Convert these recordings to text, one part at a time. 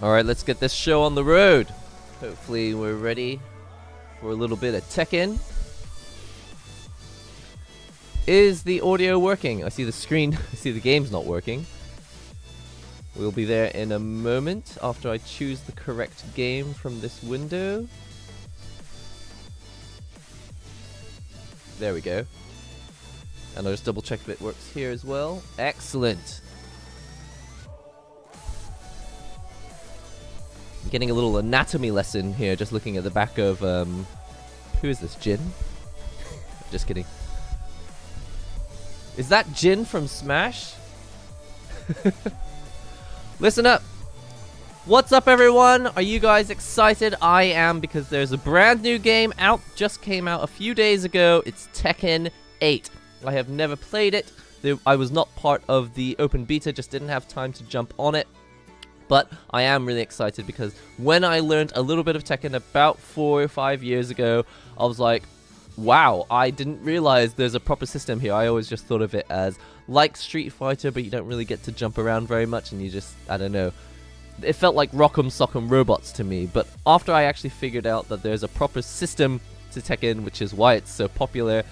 Alright, let's get this show on the road. Hopefully we're ready for a little bit of Tekken. Is the audio working? I see the screen, I see the game's not working. We'll be there in a moment after I choose the correct game from this window. There we go. And I'll just double check if it works here as well. Excellent. I'm getting a little anatomy lesson here, just looking at the back of, who is this, Jin? Just kidding. Is that Jin from Smash? Listen up. What's up, everyone? Are you guys excited? I am, because there's a brand new game out, just came out a few days ago. It's Tekken 8. I have never played it. I was not part of the open beta, just didn't have time to jump on it. But I am really excited because when I learned a little bit of Tekken about 4 or 5 years ago, I was like, wow, I didn't realize there's a proper system here. I always just thought of it as like Street Fighter, but you don't really get to jump around very much, and you just, I don't know. It felt like Rock'em Sock'em Robots to me, but after I actually figured out that there's a proper system to Tekken, which is why it's so popular,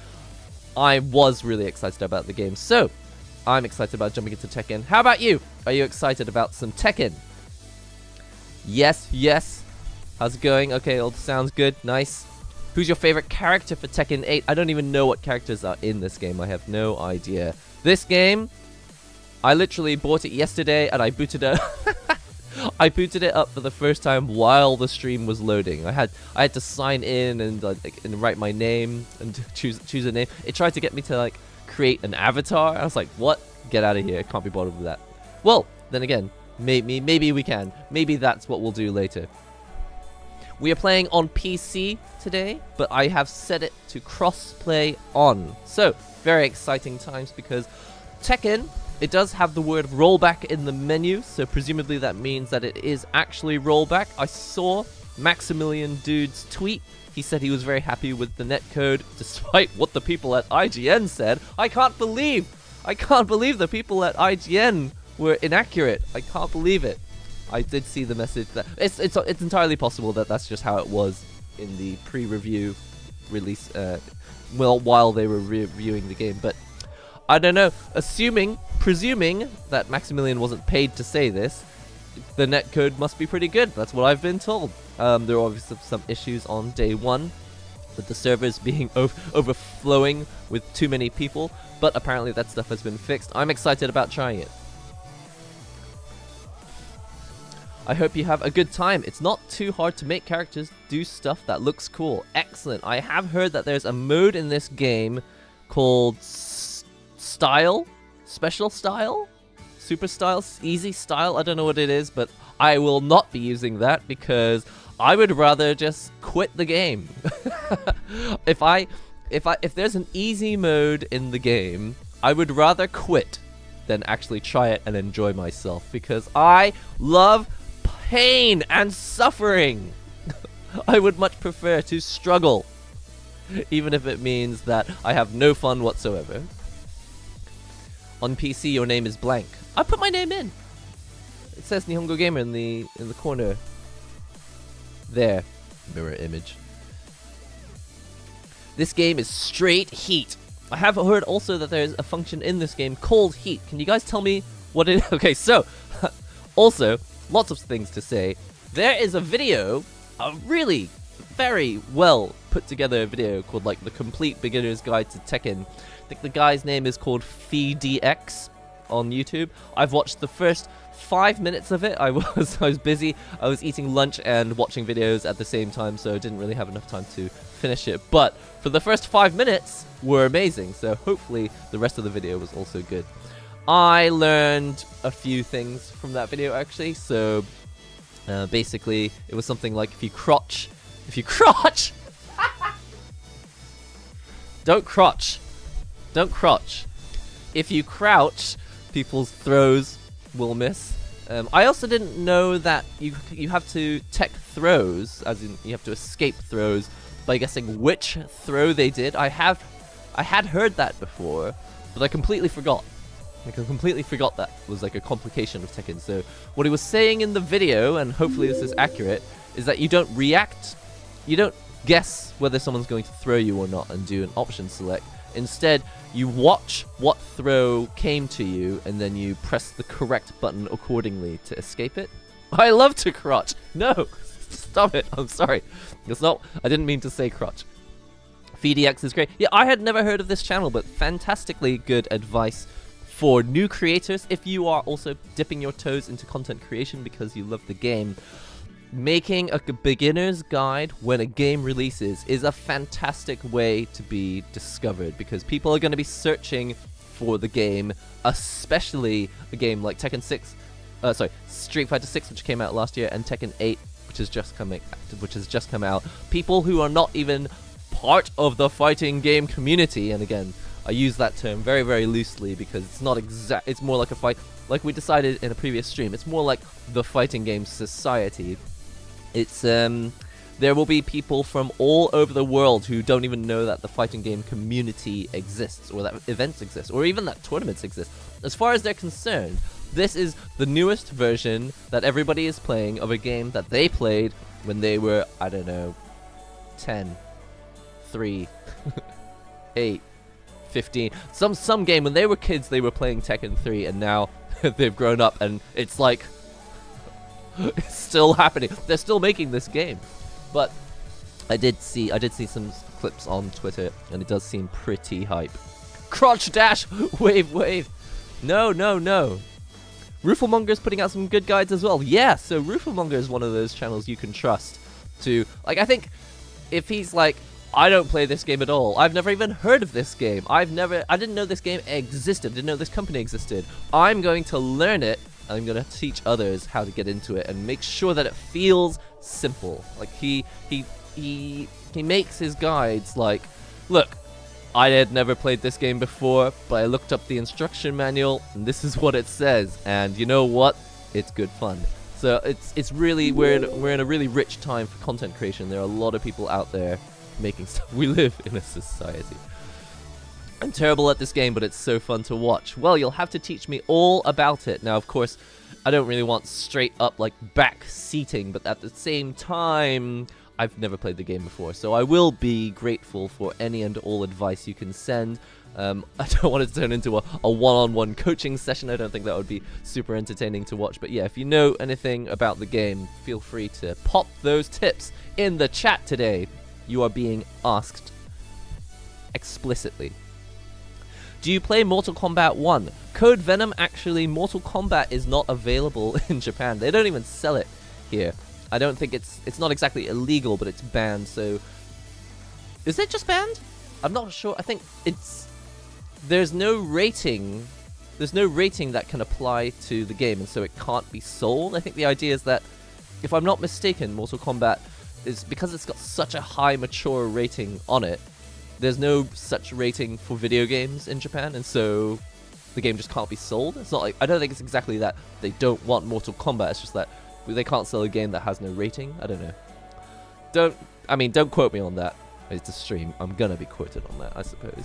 I was really excited about the game. So, I'm excited about jumping into Tekken. How about you? Are you excited about some Tekken? Yes, yes. How's it going? Okay, all sounds good. Nice. Who's your favorite character for Tekken 8? I don't even know what characters are in this game. I have no idea. This game, I literally bought it yesterday and I booted it. I booted it up for the first time while the stream was loading. I had to sign in and write my name and choose a name. It tried to get me to like create an avatar. I was like, what? Get out of here. I can't be bothered with that. Well, then again, maybe we can. Maybe that's what we'll do later. We are playing on PC today, but I have set it to cross-play on. So, very exciting times because Tekken, it does have the word rollback in the menu, so presumably that means that it is actually rollback. I saw Maximilian Dude's tweet. He said he was very happy with the netcode, despite what the people at IGN said. I can't believe the people at IGN were inaccurate. I can't believe it. I did see the message that it's entirely possible that that's just how it was in the pre-review release, well, while they were reviewing the game. But I don't know. Presuming that Maximilian wasn't paid to say this, the netcode must be pretty good. That's what I've been told. There are obviously some issues on day one with the servers being overflowing with too many people, but apparently that stuff has been fixed. I'm excited about trying it. I hope you have a good time. It's not too hard to make characters do stuff that looks cool. Excellent. I have heard that there's a mode in this game called Style? Special Style? Super Style? Easy Style? I don't know what it is, but I will not be using that because I would rather just quit the game. If there's an easy mode in the game, I would rather quit than actually try it and enjoy myself because I love pain and suffering. I would much prefer to struggle, even if it means that I have no fun whatsoever. On PC, your name is blank. I put my name in. It says NihongoGamer in the corner. There, mirror image. This game is straight heat. I have heard also that there's a function in this game called heat. Can you guys tell me what it is? Okay, so also, lots of things to say. There is a video, a really very well put together video called like The Complete Beginner's Guide to Tekken. I think the guy's name is called FeeDX on YouTube. I've watched the first 5 minutes of it. I was busy. I was eating lunch and watching videos at the same time, so I didn't really have enough time to finish it. But for the first 5 minutes were amazing, so hopefully the rest of the video was also good. I learned a few things from that video actually. So basically it was something like if you crotch don't crotch. If you crouch, people's throws will miss. I also didn't know that you have to tech throws, as in you have to escape throws by guessing which throw they did. I had heard that before, but I completely forgot. Like, I completely forgot that was like a complication of Tekken. So what he was saying in the video, and hopefully this is accurate, is that you don't react, you don't guess whether someone's going to throw you or not and do an option select. Instead, you watch what throw came to you, and then you press the correct button accordingly to escape it. I love to crotch. No, stop it. I'm sorry. It's not. I didn't mean to say crotch. VDX is great. Yeah, I had never heard of this channel, but fantastically good advice for new creators. If you are also dipping your toes into content creation because you love the game, making a beginner's guide when a game releases is a fantastic way to be discovered, because people are going to be searching for the game, especially a game like Tekken 6, Street Fighter 6, which came out last year, and Tekken 8, which has just come out. People who are not even part of the fighting game community, and again, I use that term very, very loosely because it's not exact. It's more like a fight, like we decided in a previous stream. It's more like the fighting game society. It's there will be people from all over the world who don't even know that the fighting game community exists, or that events exist, or even that tournaments exist. As far as they're concerned, this is the newest version that everybody is playing of a game that they played when they were, I don't know, 10, 3, 8, 15. Some game when they were kids, they were playing Tekken 3, and now they've grown up, and it's like it's still happening. They're still making this game. But I did see some clips on Twitter, and it does seem pretty hype. Crotch dash, wave. No. Rooflemonger's putting out some good guides as well. Yeah, so Rooflemonger is one of those channels you can trust to, like, I think if he's like, I don't play this game at all, I've never even heard of this game, I didn't know this game existed, didn't know this company existed, I'm going to learn it, and I'm going to teach others how to get into it and make sure that it feels simple. Like, he makes his guides like, look, I had never played this game before, but I looked up the instruction manual, and this is what it says, and you know what? It's good fun. So it's really, we're in a really rich time for content creation. There are a lot of people out there making stuff. We live in a society. I'm terrible at this game, but it's so fun to watch. Well, you'll have to teach me all about it. Now, of course, I don't really want straight up, like, back seating, but at the same time, I've never played the game before, so I will be grateful for any and all advice you can send. I don't want it to turn into a one-on-one coaching session. I don't think that would be super entertaining to watch. But yeah, if you know anything about the game, feel free to pop those tips in the chat today. You are being asked explicitly. Do you play Mortal Kombat 1? Code Venom, actually, Mortal Kombat is not available in Japan. They don't even sell it here. I don't think it's not exactly illegal, but it's banned, so... Is it just banned? I'm not sure. I think there's no rating that can apply to the game, and so it can't be sold. I think the idea is that, if I'm not mistaken, Mortal Kombat is, because it's got such a high mature rating on it, there's no such rating for video games in Japan, and so the game just can't be sold. It's not like, I don't think it's exactly that they don't want Mortal Kombat, it's just that they can't sell a game that has no rating. I don't know. Don't quote me on that. It's a stream. I'm gonna be quoted on that, I suppose.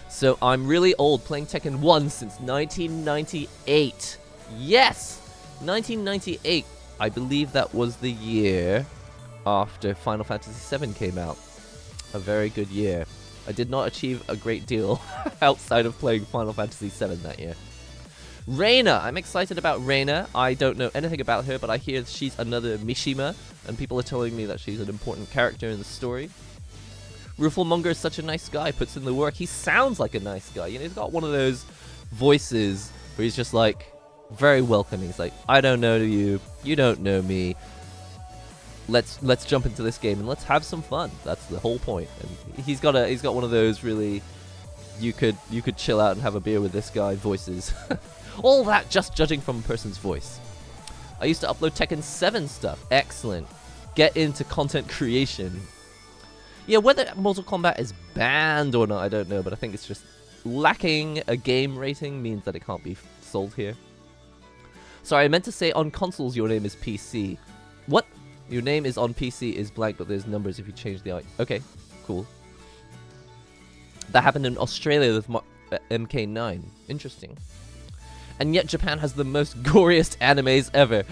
So I'm really old, playing Tekken 1 since 1998. Yes! 1998. I believe that was the year after Final Fantasy VII came out. A very good year. I did not achieve a great deal outside of playing Final Fantasy VII that year. Reina! I'm excited about Reina. I don't know anything about her, but I hear she's another Mishima, and people are telling me that she's an important character in the story. Rooflemonger is such a nice guy, puts in the work. He sounds like a nice guy. You know, he's got one of those voices where he's just like very welcoming. He's like, I don't know you, you don't know me. Let's jump into this game and let's have some fun. That's the whole point. And he's got one of those really you could chill out and have a beer with this guy voices. All that just judging from a person's voice. I used to upload Tekken 7 stuff. Excellent. Get into content creation. Yeah, whether Mortal Kombat is banned or not, I don't know, but I think it's just lacking a game rating means that it can't be sold here. Sorry, I meant to say on consoles your name is PC. What? Your name is on PC is blank, but there's numbers if you change the... Okay, cool. That happened in Australia with MK9. Interesting. And yet Japan has the most goriest animes ever.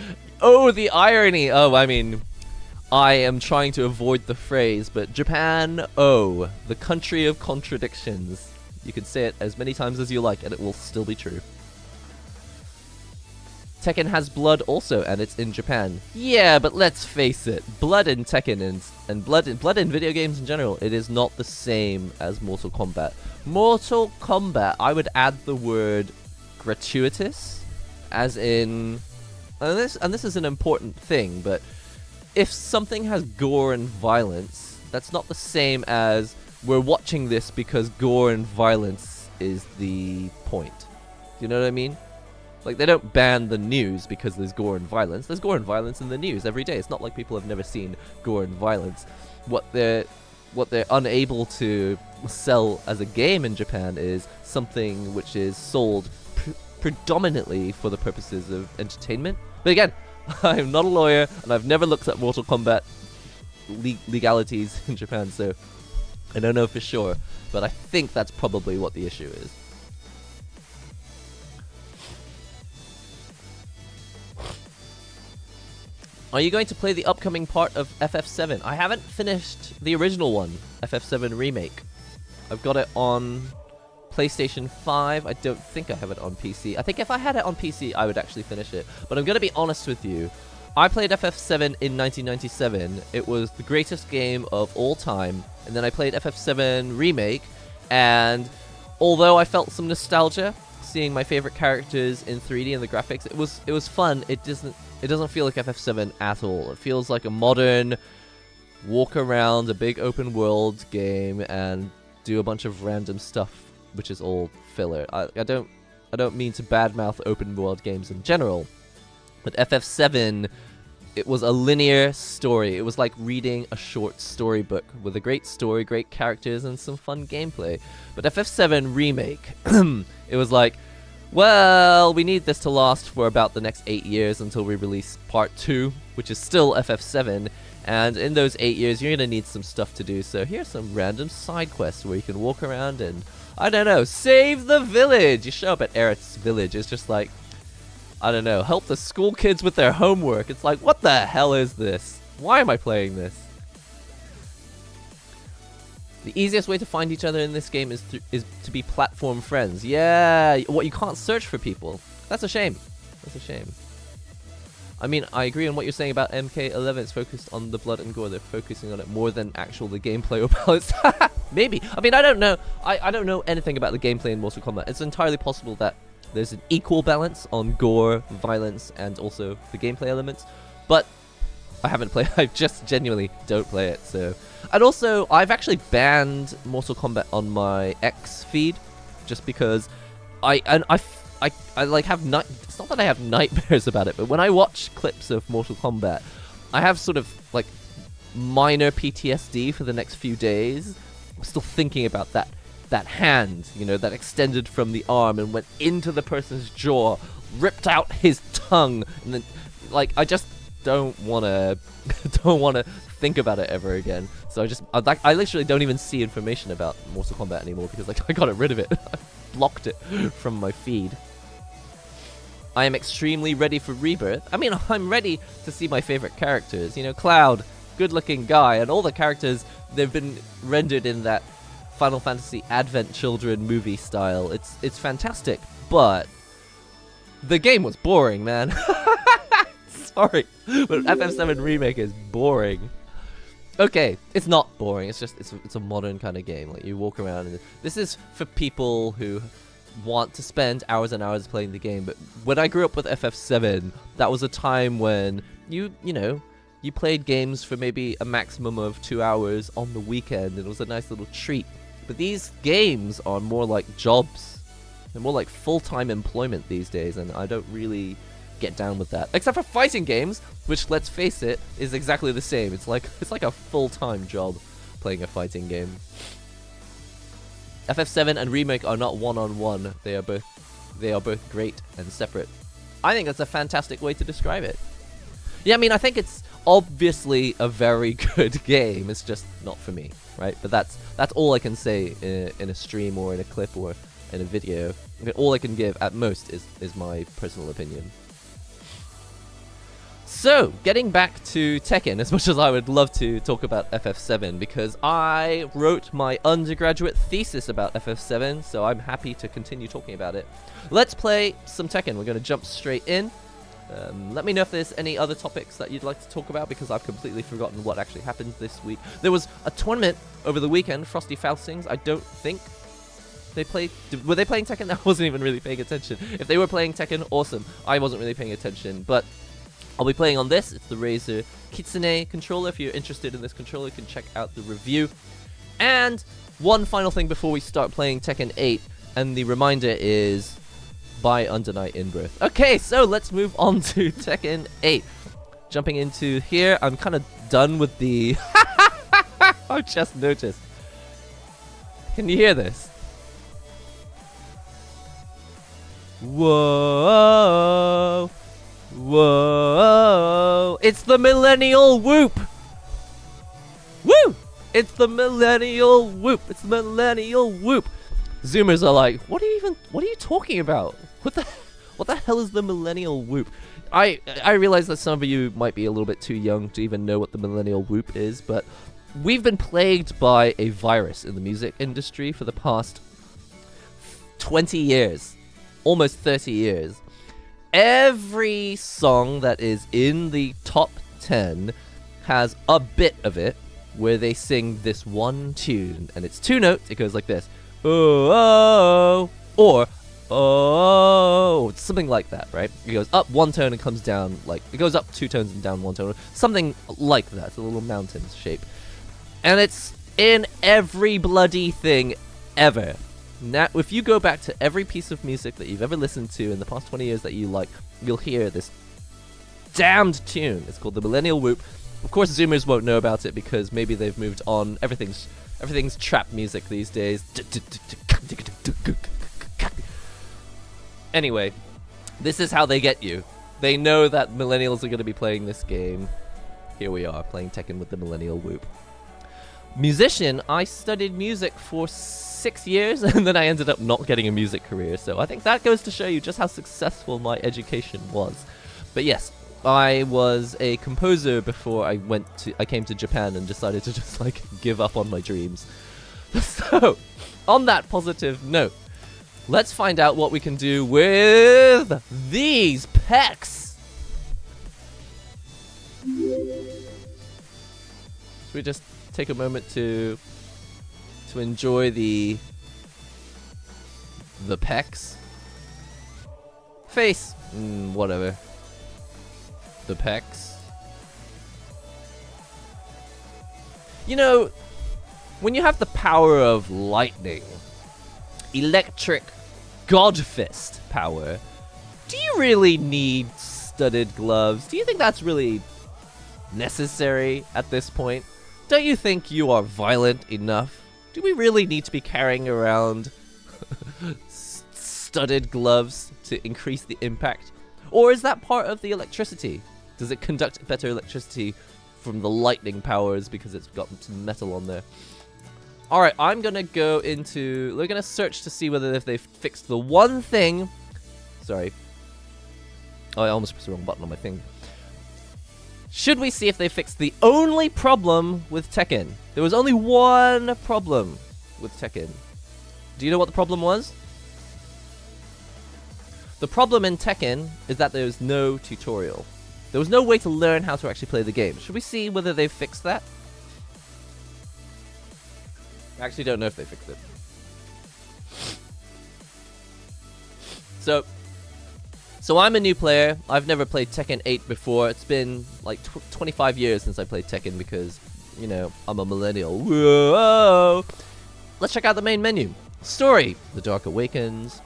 Oh, the irony! Oh, I mean, I am trying to avoid the phrase, but Japan, oh, the country of contradictions. You can say it as many times as you like, and it will still be true. Tekken has blood also, and it's in Japan. Yeah, but let's face it, blood in Tekken and blood in video games in general, it is not the same as Mortal Kombat. Mortal Kombat, I would add the word gratuitous, as in, and this is an important thing, but if something has gore and violence, that's not the same as we're watching this because gore and violence is the point. Do you know what I mean? Like, they don't ban the news because there's gore and violence. There's gore and violence in the news every day. It's not like people have never seen gore and violence. What they're unable to sell as a game in Japan is something which is sold predominantly for the purposes of entertainment. But again, I'm not a lawyer, and I've never looked at Mortal Kombat legalities in Japan, so I don't know for sure. But I think that's probably what the issue is. Are you going to play the upcoming part of FF7? I haven't finished the original one, FF7 Remake. I've got it on PlayStation 5. I don't think I have it on PC. I think if I had it on PC, I would actually finish it. But I'm going to be honest with you. I played FF7 in 1997. It was the greatest game of all time. And then I played FF7 Remake. And although I felt some nostalgia seeing my favorite characters in 3D and the graphics, it was fun. It doesn't feel like FF7 at all. It feels like a modern walk around a big open world game and do a bunch of random stuff, which is all filler. I don't mean to badmouth open world games in general, but FF7, it was a linear story. It was like reading a short storybook with a great story, great characters, and some fun gameplay. But FF7 Remake, it was like, well, we need this to last for about the next 8 years until we release part 2, which is still FF7, and in those 8 years, you're going to need some stuff to do, so here's some random side quests where you can walk around and, I don't know, save the village! You show up at Aerith's village, it's just like, I don't know, help the school kids with their homework. It's like, what the hell is this? Why am I playing this? The easiest way to find each other in this game is to be platform friends. Yeah, what, you can't search for people. That's a shame. That's a shame. I mean, I agree on what you're saying about MK11. It's focused on the blood and gore. They're focusing on it more than actual the gameplay or balance. Maybe. I mean, I don't know. I don't know anything about the gameplay in Mortal Kombat. It's entirely possible that there's an equal balance on gore, violence, and also the gameplay elements. But I haven't played. I just genuinely don't play it. So, and also I've actually banned Mortal Kombat on my X feed just because I like have it's not that I have nightmares about it, but when I watch clips of Mortal Kombat, I have sort of like minor PTSD for the next few days. I'm still thinking about that hand, you know, that extended from the arm and went into the person's jaw, ripped out his tongue, and then like I just don't wanna think about it ever again. So I literally don't even see information about Mortal Kombat anymore because like I got rid of it. I blocked it from my feed. I am extremely ready for Rebirth. I mean, I'm ready to see my favorite characters. You know, Cloud, good-looking guy, and all the characters, they've been rendered in that Final Fantasy Advent Children movie style. It's fantastic, but the game was boring, man. Sorry, but FF7 Remake is boring. Okay, it's not boring. It's just it's a modern kind of game. Like you walk around, and this is for people who want to spend hours and hours playing the game. But when I grew up with FF7, that was a time when you played games for maybe a maximum of 2 hours on the weekend, and it was a nice little treat. But these games are more like jobs. They're more like full-time employment these days, and I don't really get down with that. Except for fighting games, which, let's face it, is exactly the same. It's like a full-time job playing a fighting game. FF7 and Remake are not one-on-one. They are both great and separate. I think that's a fantastic way to describe it. Yeah, I mean, I think it's obviously a very good game. It's just not for me, right? But that's all I can say in a stream or in a clip or in a video. All I can give at most is my personal opinion. So, getting back to Tekken, as much as I would love to talk about FF7, because I wrote my undergraduate thesis about FF7, so I'm happy to continue talking about it. Let's play some Tekken. We're going to jump straight in. Let me know if there's any other topics that you'd like to talk about, because I've completely forgotten what actually happened this week. There was a tournament over the weekend, Frosty Faustings. I don't think they played. Were they playing Tekken? I wasn't even really paying attention. If they were playing Tekken, awesome. I wasn't really paying attention, but I'll be playing on this. It's the Razer Kitsune controller. If you're interested in this controller, you can check out the review. And one final thing before we start playing Tekken 8, and the reminder is buy Under Night In-Birth. Okay, so let's move on to Tekken 8. Jumping into here, I'm kind of done with the... I just noticed. Can you hear this? Whoa! Whoa! It's the millennial whoop! Woo! It's the millennial whoop! It's the millennial whoop! Zoomers are like, what are you talking about? What the hell is the millennial whoop? I realize that some of you might be a little bit too young to even know what the millennial whoop is, but we've been plagued by a virus in the music industry for the past 20 years. Almost 30 years. Every song that is in the top 10 has a bit of it where they sing this one tune, and it's 2 notes. It goes like this. Oh, or oh, something like that, right? It goes up 1 tone and comes down, like, it goes up 2 tones and down 1 tone, something like that. It's a little mountain shape. And it's in every bloody thing ever. Now, if you go back to every piece of music that you've ever listened to in the past 20 years that you like, you'll hear this damned tune. It's called the Millennial Whoop. Of course, Zoomers won't know about it because maybe they've moved on. Everything's trap music these days. Anyway, this is how they get you. They know that millennials are going to be playing this game. Here we are, playing Tekken with the Millennial Whoop. Musician, I studied music for 6 years, and then I ended up not getting a music career, so I think that goes to show you just how successful my education was. But yes, I was a composer before I came to Japan and decided to just like give up on my dreams. So, on that positive note, let's find out what we can do with these pecs. Should we just take a moment to enjoy the pecs? Face, whatever. The pecs. You know, when you have the power of lightning, electric godfist power, do you really need studded gloves? Do you think that's really necessary at this point? Don't you think you are violent enough? Do we really need to be carrying around studded gloves to increase the impact? Or is that part of the electricity? Does it conduct better electricity from the lightning powers because it's got some metal on there? Alright, I'm gonna go into... We're gonna search to see whether if they've fixed the one thing... Sorry. Oh, I almost pressed the wrong button on my thing. Should we see if they fixed the only problem with Tekken? There was only one problem with Tekken. Do you know what the problem was? The problem in Tekken is that there's no tutorial. There was no way to learn how to actually play the game. Should we see whether they've fixed that? I actually don't know if they fixed it. So I'm a new player. I've never played Tekken 8 before. It's been like 25 years since I played Tekken because, you know, I'm a millennial. Whoa! Let's check out the main menu. Story, The Dark Awakens.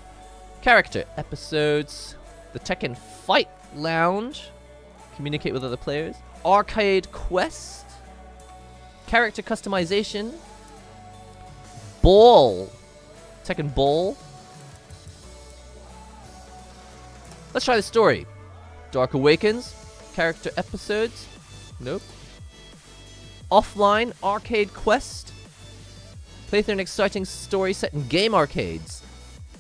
Character, episodes. The Tekken Fight Lounge. Communicate with other players. Arcade Quest. Character customization. Ball. Tekken Ball. Let's try the story. Dark Awakens. Character episodes. Nope. Offline. Arcade Quest. Play through an exciting story set in game arcades.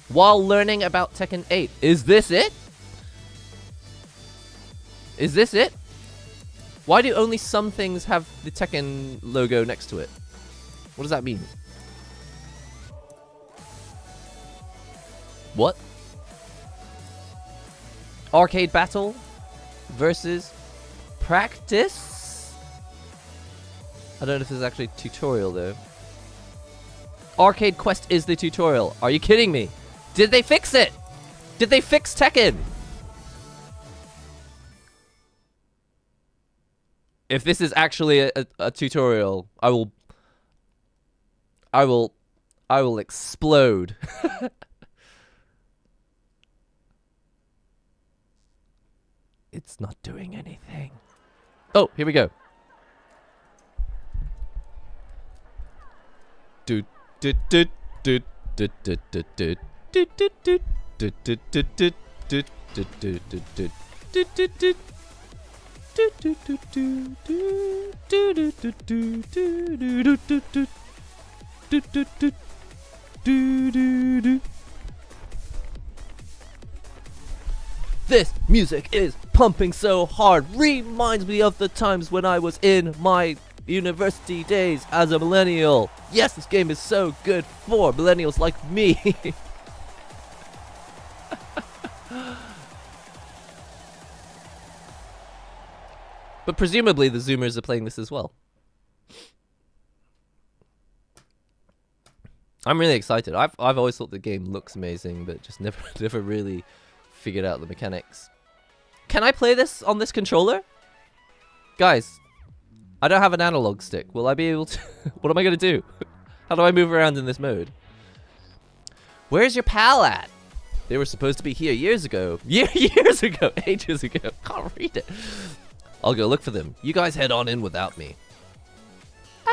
while learning about Tekken 8. Is this it? Is this it? Why do only some things have the Tekken logo next to it? What does that mean? What? Arcade battle versus practice? I don't know if this is actually a tutorial though. Arcade Quest is the tutorial. Are you kidding me? Did they fix it? Did they fix Tekken? If this is actually a tutorial, I will explode. It's not doing anything. Oh, here we go. This music is pumping so hard. Reminds me of the times when I was in my university days as a millennial. Yes, this game is so good for millennials like me. But presumably the Zoomers are playing this as well. I'm really excited. I've always thought the game looks amazing, but just never really figured out the mechanics. Can I play this on this controller? Guys, I don't have an analog stick. Will I be able to... What am I going to do? How do I move around in this mode? Where's your pal at? They were supposed to be here years ago. Years ago. Ages ago. Can't read it. I'll go look for them. You guys head on in without me.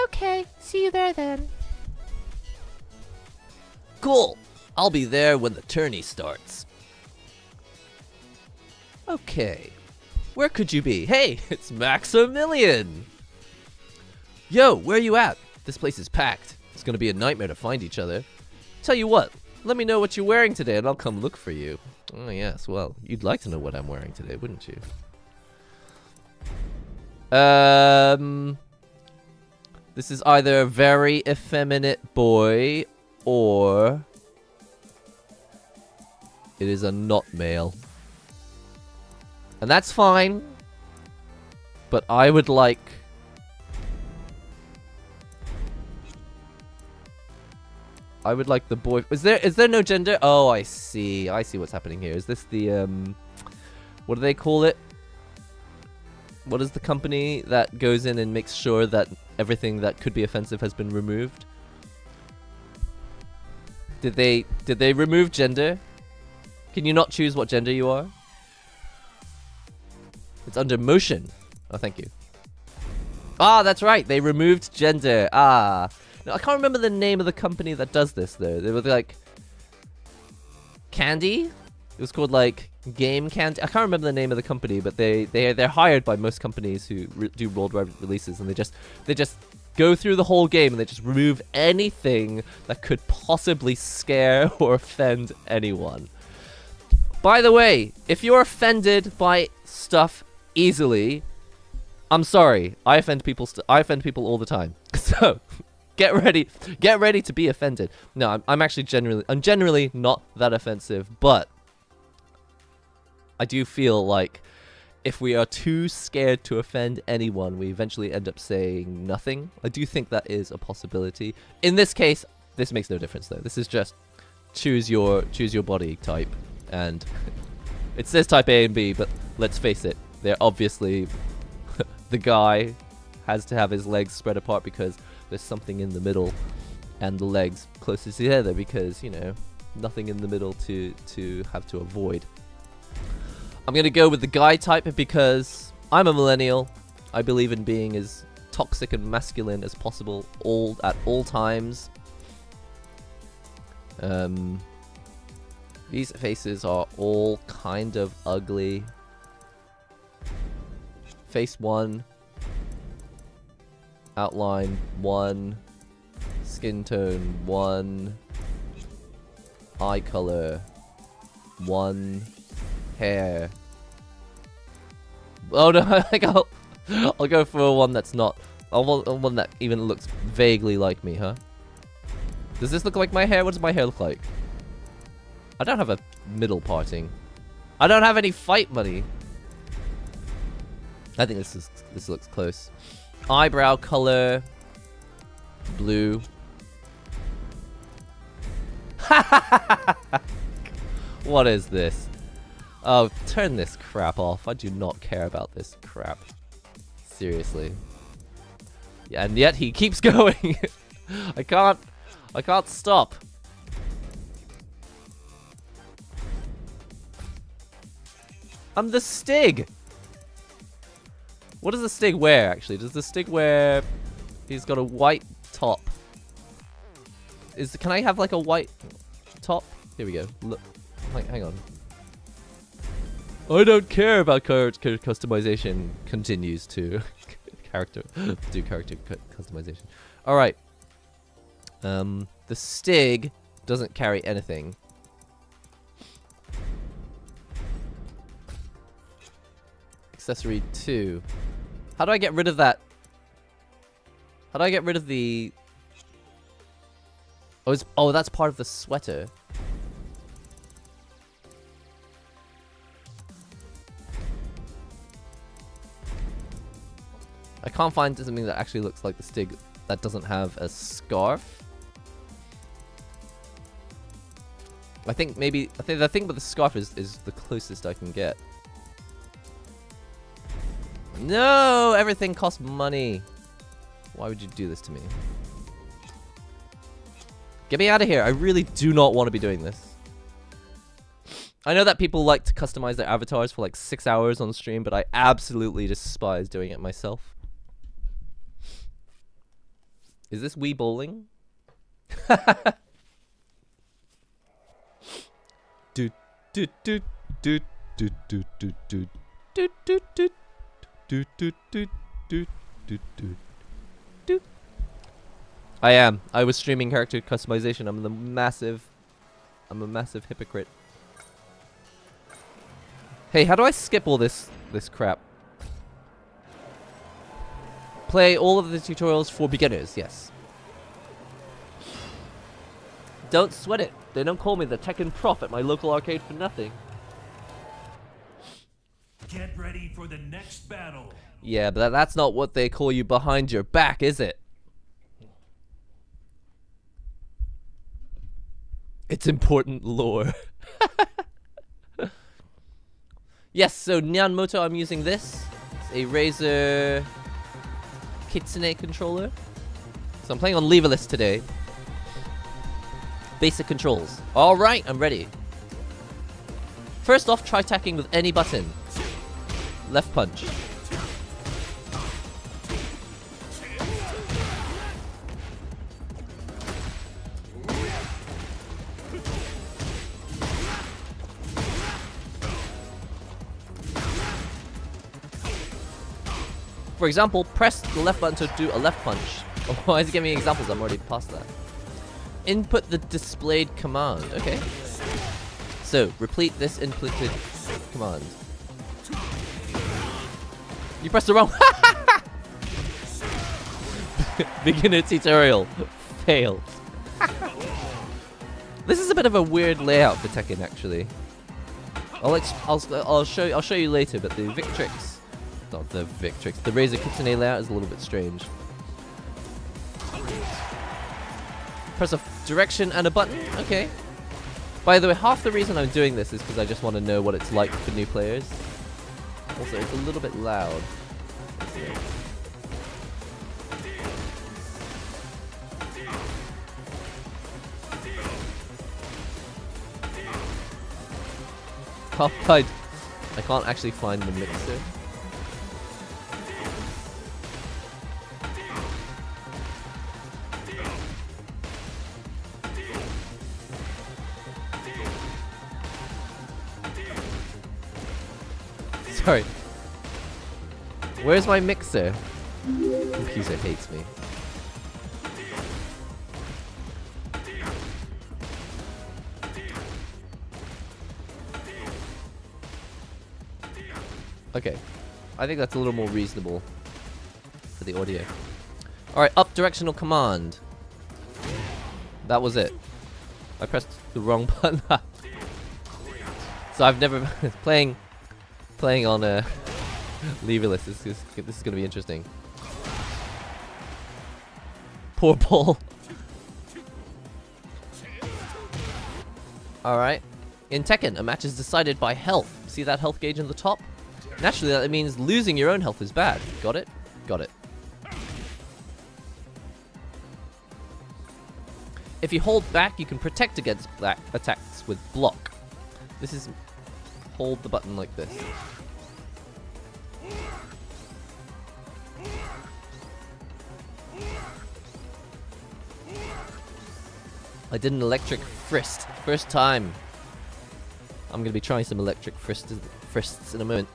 Okay, see you there then. Cool. I'll be there when the tourney starts. Okay. Where could you be? Hey, it's Maximilian. Yo, where you at? This place is packed. It's gonna be a nightmare to find each other. Tell you what, let me know what you're wearing today and I'll come look for you. Oh yes, well, you'd like to know what I'm wearing today, wouldn't you? This is either a very effeminate boy or it is a not male. And that's fine. But I would like... I would like the boy... Is there no gender? Oh, I see. I see what's happening here. Is this the, what do they call it? What is the company that goes in and makes sure that everything that could be offensive has been removed? Did they remove gender? Can you not choose what gender you are? It's under motion. Oh, thank you. Ah, that's right. They removed gender. Ah. No, I can't remember the name of the company that does this, though. They were like... Candy? It was called, like, Game Candy. I can't remember the name of the company, but they're hired by most companies who do worldwide releases, and they just go through the whole game, and they just remove anything that could possibly scare or offend anyone. By the way, if you're offended by stuff easily, I'm sorry. I offend people all the time. So, get ready to be offended. No, I'm generally not that offensive, but I do feel like if we are too scared to offend anyone, we eventually end up saying nothing. I do think that is a possibility. In this case, this makes no difference though. This is just choose your body type, and it says type A and B, but let's face it, they're obviously the guy has to have his legs spread apart because there's something in the middle, and the legs closest together because, you know, nothing in the middle to have to avoid. I'm gonna go with the guy type because I'm a millennial. I believe in being as toxic and masculine as possible at all times. These faces are all kind of ugly. Face 1. Outline 1. Skin tone 1. eye color. 1 hair. Oh no, I think I'll go for one that's not. I'll want one that even looks vaguely like me, huh? Does this look like my hair? What does my hair look like? I don't have a middle parting. I don't have any fight money. I think this looks close. Eyebrow color. Blue. What is this? Oh, turn this crap off. I do not care about this crap. Seriously. Yeah, and yet he keeps going. I can't stop. I'm the Stig. What does the Stig wear, actually? Does the Stig wear... He's got a white top. Can I have, like, a white top? Here we go. Look. Hang on. I don't care about character customization. Continues to character customization. All right. The Stig doesn't carry anything. Accessory 2. How do I get rid of that? How do I get rid of the... Oh, that's part of the sweater. I can't find something that actually looks like the Stig that doesn't have a scarf. I think maybe... the thing with the scarf is the closest I can get. No! Everything costs money. Why would you do this to me? Get me out of here. I really do not want to be doing this. I know that people like to customize their avatars for like 6 hours on stream, but I absolutely despise doing it myself. Is this Wii Bowling? Do do do do do do do do do do do do do do do do do. I am. I was streaming character customization. I'm a massive hypocrite. Hey, how do I skip all this crap? Play all of the tutorials for beginners. Yes. Don't sweat it. They don't call me the Tekken prof at my local arcade for nothing. Get ready for the next battle. Yeah, but that's not what they call you behind your back, is it? It's important lore. Yes, so Nyanmoto, I'm using this. It's a Razer Kitsune controller. So I'm playing on leverless today. Basic controls. Alright, I'm ready. First off, try attacking with any button. Left punch. For example, press the left button to do a left punch. Oh, why is it giving me examples? I'm already past that. Input the displayed command. Okay. So, repeat this inputted command. You pressed the wrong... Beginner tutorial. Failed. This is a bit of a weird layout for Tekken, actually. I'll show you later, but the Victrix... Not the Victrix. The Razer Kitsune layout is a little bit strange. Press a direction and a button. Okay. By the way, half the reason I'm doing this is because I just want to know what it's like for new players. Also, it's a little bit loud. I can't actually find the mixer. Sorry. Where's my mixer? Computer hates me. Okay. I think that's a little more reasonable for the audio. Alright, up directional command. That was it. I pressed the wrong button. So I've never playing on a leverless. This is gonna be interesting. Poor Paul. Alright. In Tekken, a match is decided by health. See that health gauge in the top? Naturally, that means losing your own health is bad. Got it? Got it. If you hold back, you can protect against black attacks with block. This is hold the button like this. I did an electric fist. First time. I'm going to be trying some electric frists in a moment.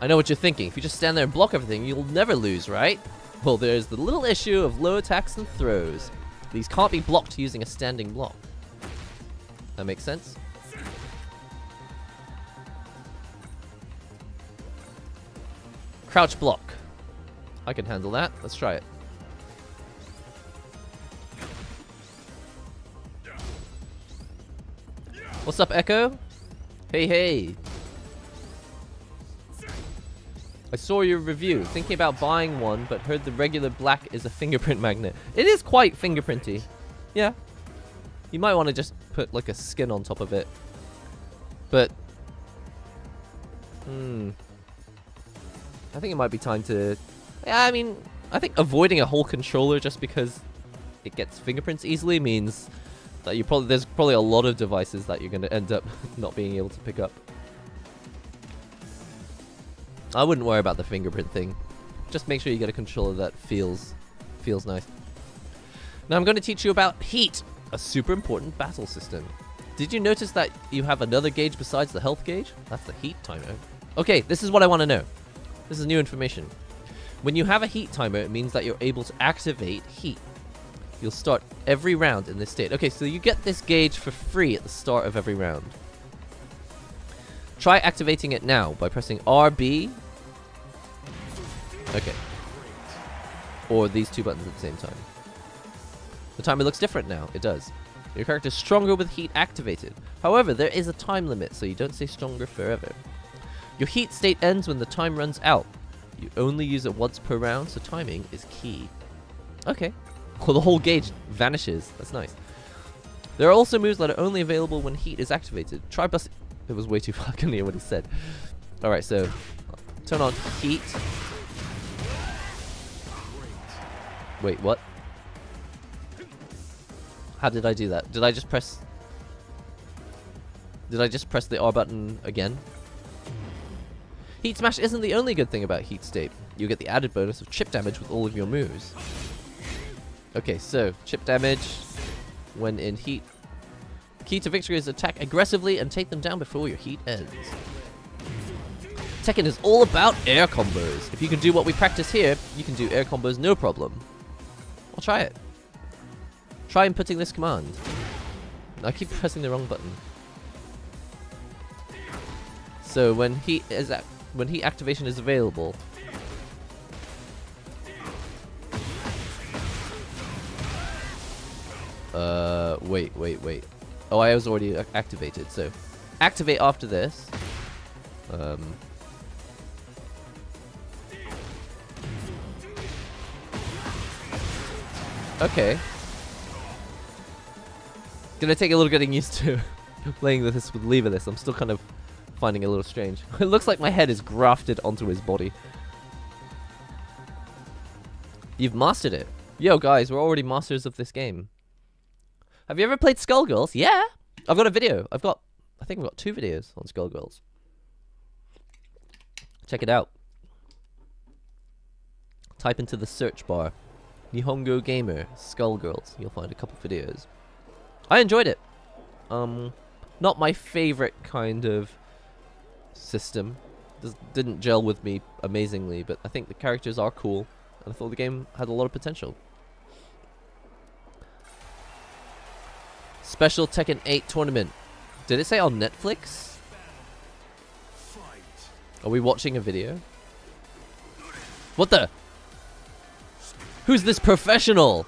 I know what you're thinking. If you just stand there and block everything, you'll never lose, right? Well, there's the little issue of low attacks and throws. These can't be blocked using a standing block. That makes sense? Crouch block. I can handle that. Let's try it. What's up, Echo? Hey, hey. I saw your review. Thinking about buying one, but heard the regular black is a fingerprint magnet. It is quite fingerprinty. Yeah. You might want to just put like a skin on top of it. But... I think it might be time to... Yeah, I mean, I think avoiding a whole controller just because it gets fingerprints easily means that there's probably a lot of devices that you're going to end up not being able to pick up. I wouldn't worry about the fingerprint thing. Just make sure you get a controller that feels nice. Now I'm going to teach you about heat, a super important battle system. Did you notice that you have another gauge besides the health gauge? That's the heat timer. Okay, this is what I want to know. This is new information. When you have a heat timer, it means that you're able to activate heat. You'll start every round in this state. Okay, so you get this gauge for free at the start of every round. Try activating it now by pressing RB. Okay. Or these two buttons at the same time. The timer looks different now. It does. Your character is stronger with heat activated. However, there is a time limit, so you don't stay stronger forever. Your heat state ends when the time runs out. You only use it once per round, so timing is key. Okay. Well, the whole gauge vanishes. That's nice. There are also moves that are only available when heat is activated. Try busting... It was way too far. I couldn't hear what he said. Alright, so... Turn on heat. Wait, what? How did I do that? Did I just press... Did I just press the R button again? Heat Smash isn't the only good thing about Heat State. You get the added bonus of chip damage with all of your moves. Okay, so, chip damage when in heat. Key to victory is attack aggressively and take them down before your heat ends. Tekken is all about air combos. If you can do what we practice here, you can do air combos no problem. I'll try it. Try inputting this command. I keep pressing the wrong button. So when heat activation is available, wait. Oh, I was already activated, so activate after this. Okay. Gonna take a little getting used to playing this with leverless. I'm still kind of finding it a little strange. It looks like my head is grafted onto his body. You've mastered it. Yo, guys, we're already masters of this game. Have you ever played Skullgirls? Yeah! I've got a video. I think I've got 2 videos on Skullgirls. Check it out. Type into the search bar NihongoGamer Skullgirls. You'll find a couple videos. I enjoyed it. Not my favorite kind of system. This didn't gel with me amazingly, but I think the characters are cool, and I thought the game had a lot of potential. Special Tekken 8 tournament. Did it say on Netflix? Are we watching a video? What the? Who's this professional?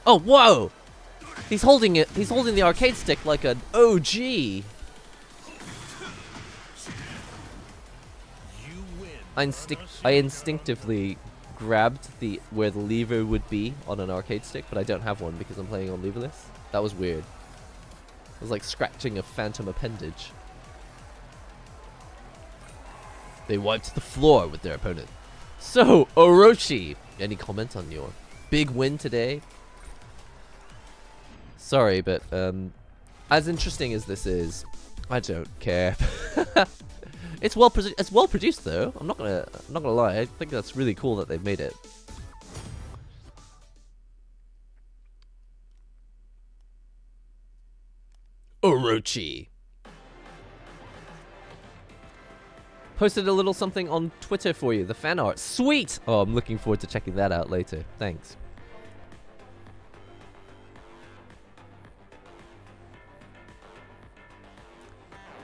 Oh, whoa! He's holding it. He's holding the arcade stick like an OG. I instinctively grabbed where the lever would be on an arcade stick, but I don't have one because I'm playing on leverless. That was weird. It was like scratching a phantom appendage. They wiped the floor with their opponent. So, Orochi, any comment on your big win today? Sorry, but as interesting as this is, I don't care. It's well produced though. I'm not gonna lie. I think that's really cool that they've made it. Orochi posted a little something on Twitter for you. The fan art, sweet. Oh, I'm looking forward to checking that out later. Thanks.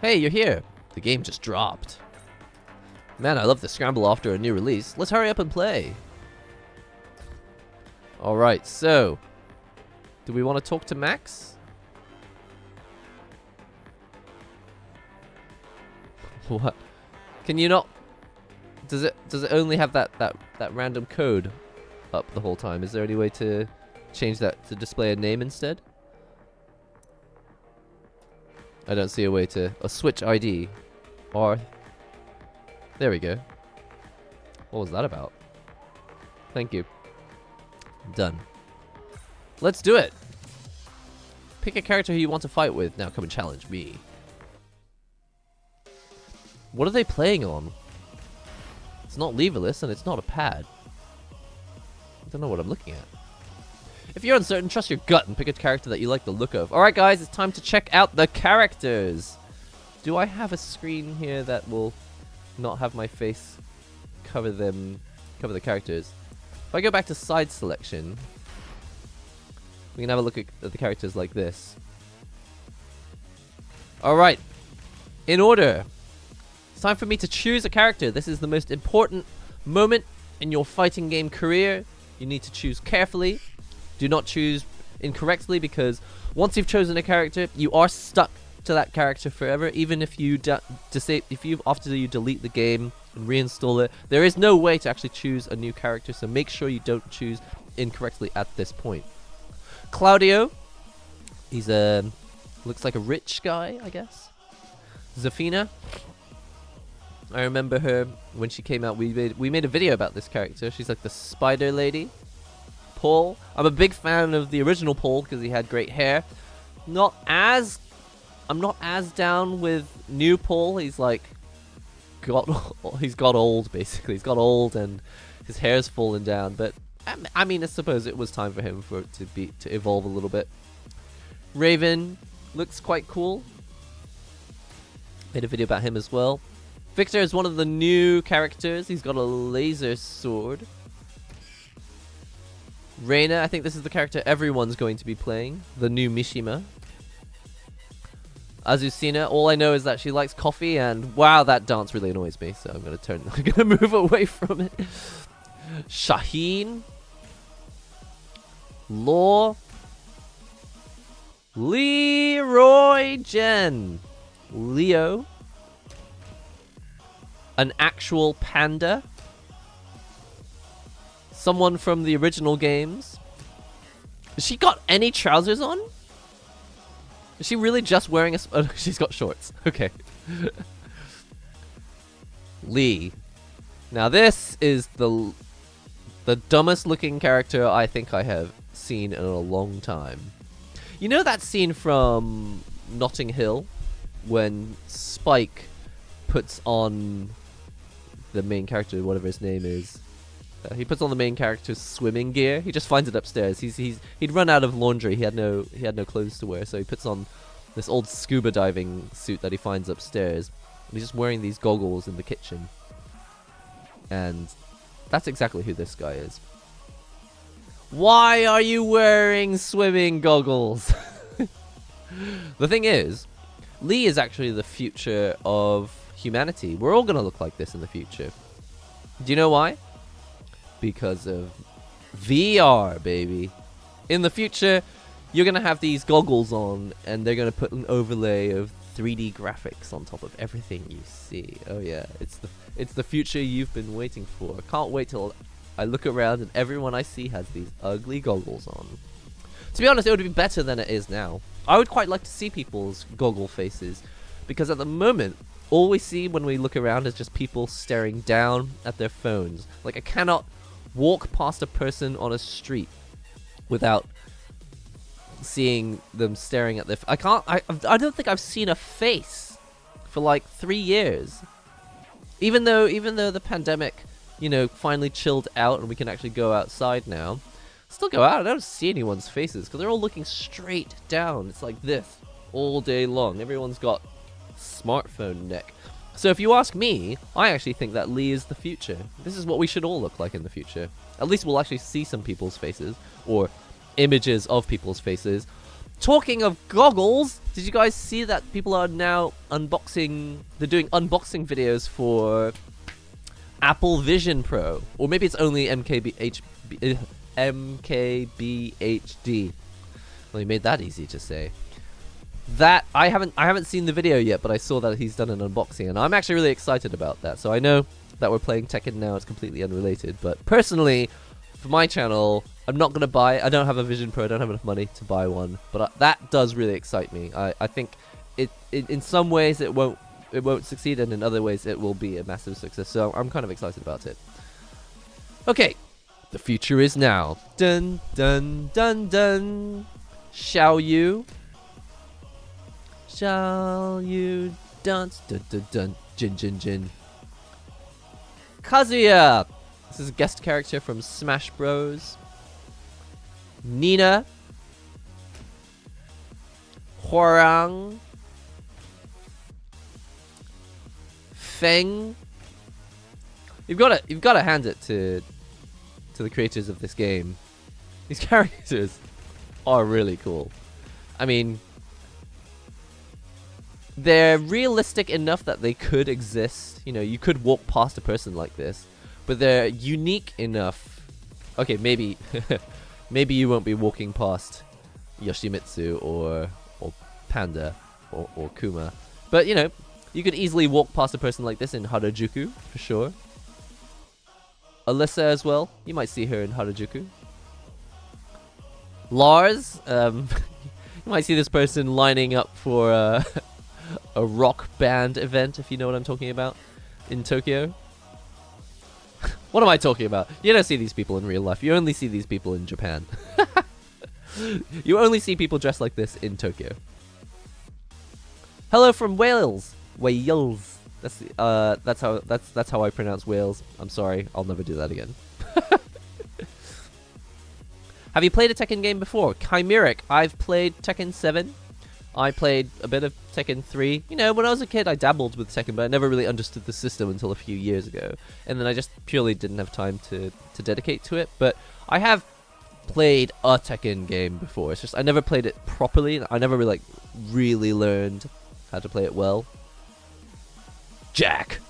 Hey, you're here. The game just dropped. Man, I love the scramble after a new release. Let's hurry up and play. Alright, so do we want to talk to Max? What? Can you not? Does it only have that random code up the whole time? Is there any way to change that to display a name instead? I don't see a way to switch ID. Or there we go. What was that about? Thank you. Done. Let's do it. Pick a character who you want to fight with. Now come and challenge me. What are they playing on? It's not leverless and it's not a pad. I don't know what I'm looking at. If you're uncertain, trust your gut and pick a character that you like the look of. Alright guys, it's time to check out the characters. Do I have a screen here that will not have my face cover the characters? If I go back to side selection, we can have a look at the characters like this. Alright, in order. It's time for me to choose a character. This is the most important moment in your fighting game career. You need to choose carefully. Do not choose incorrectly, because once you've chosen a character, you are stuck to that character forever. Even if you after you delete the game and reinstall it, there is no way to actually choose a new character. So make sure you don't choose incorrectly at this point. Claudio, he's looks like a rich guy, I guess. Zafina, I remember her when she came out. We made a video about this character. She's like the spider lady. Paul, I'm a big fan of the original Paul because he had great hair. I'm not as down with new Paul. He's like got old basically. He's got old and his hair's fallen down. But I mean, I suppose it was time for him to evolve a little bit. Raven looks quite cool. Made a video about him as well. Victor is one of the new characters. He's got a laser sword. Reina, I think this is the character everyone's going to be playing. The new Mishima. Azucena, all I know is that she likes coffee, and wow, that dance really annoys me, so I'm gonna move away from it. Shaheen. Law. Leroy Jen. Leo. An actual panda. Someone from the original games. Has she got any trousers on? Is she really just wearing a... Oh, she's got shorts. Okay. Lee. Now this is the dumbest looking character I think I have seen in a long time. You know that scene from Notting Hill when Spike puts on the main character, whatever his name is. He puts on the main character's swimming gear. He just finds it upstairs. He'd run out of laundry. He had no clothes to wear, so he puts on this old scuba diving suit that he finds upstairs. And he's just wearing these goggles in the kitchen. And that's exactly who this guy is. Why are you wearing swimming goggles? The thing is, Lee is actually the future of humanity. We're all gonna look like this in the future. Do you know why? Because of VR, baby. In the future, you're gonna have these goggles on, and they're gonna put an overlay of 3D graphics on top of everything you see. Oh yeah, it's the future you've been waiting for. I can't wait till I look around and everyone I see has these ugly goggles on. To be honest, it would be better than it is now. I would quite like to see people's goggle faces, because at the moment, all we see when we look around is just people staring down at their phones. Like, I cannot walk past a person on a street without seeing them staring at their I don't think I've seen a face for like 3 years. Even though the pandemic, you know, finally chilled out and we can actually go outside now. Still go out, I don't see anyone's faces because they're all looking straight down. It's like this all day long. Everyone's got smartphone neck. So if you ask me, I actually think that Lee is the future. This is what we should all look like in the future. At least we'll actually see some people's faces, or images of people's faces. Talking of goggles, did you guys see that people are now unboxing, they're doing unboxing videos for Apple Vision Pro, or maybe it's only MKBHD. Well, he made that easy to say. That I haven't seen the video yet, but I saw that he's done an unboxing, and I'm actually really excited about that. So I know that we're playing Tekken now, it's completely unrelated, but personally, for my channel, I'm not gonna buy. I don't have a Vision Pro. I don't have enough money to buy one, but that does really excite me. I think it in some ways it won't succeed, and in other ways it will be a massive success. So I'm kind of excited about it. Okay, the future is now. Dun dun dun dun. Shall you dance? Dun dun dun. Jin jin jin. Kazuya. This is a guest character from Smash Bros. Nina, Hwoarang, Feng. You've got to hand it to the creators of this game. These characters are really cool. I mean, they're realistic enough that they could exist. You know, you could walk past a person like this, but they're unique enough. Okay, maybe maybe you won't be walking past Yoshimitsu or Panda or Kuma, but you know, you could easily walk past a person like this in Harajuku for sure. Alyssa as well, you might see her in Harajuku. Lars, you might see this person lining up for a rock band event, if you know what I'm talking about, in Tokyo. What am I talking about? You don't see these people in real life. You only see these people in Japan. You only see people dressed like this in Tokyo. Hello from Wales. Wales. That's how I pronounce Wales. I'm sorry. I'll never do that again. Have you played a Tekken game before? Chimeric. I've played Tekken 7. I played a bit of Tekken 3. You know, when I was a kid, I dabbled with Tekken, but I never really understood the system until a few years ago. And then I just purely didn't have time to dedicate to it. But I have played a Tekken game before. It's just I never played it properly. I never really learned how to play it well. Jack!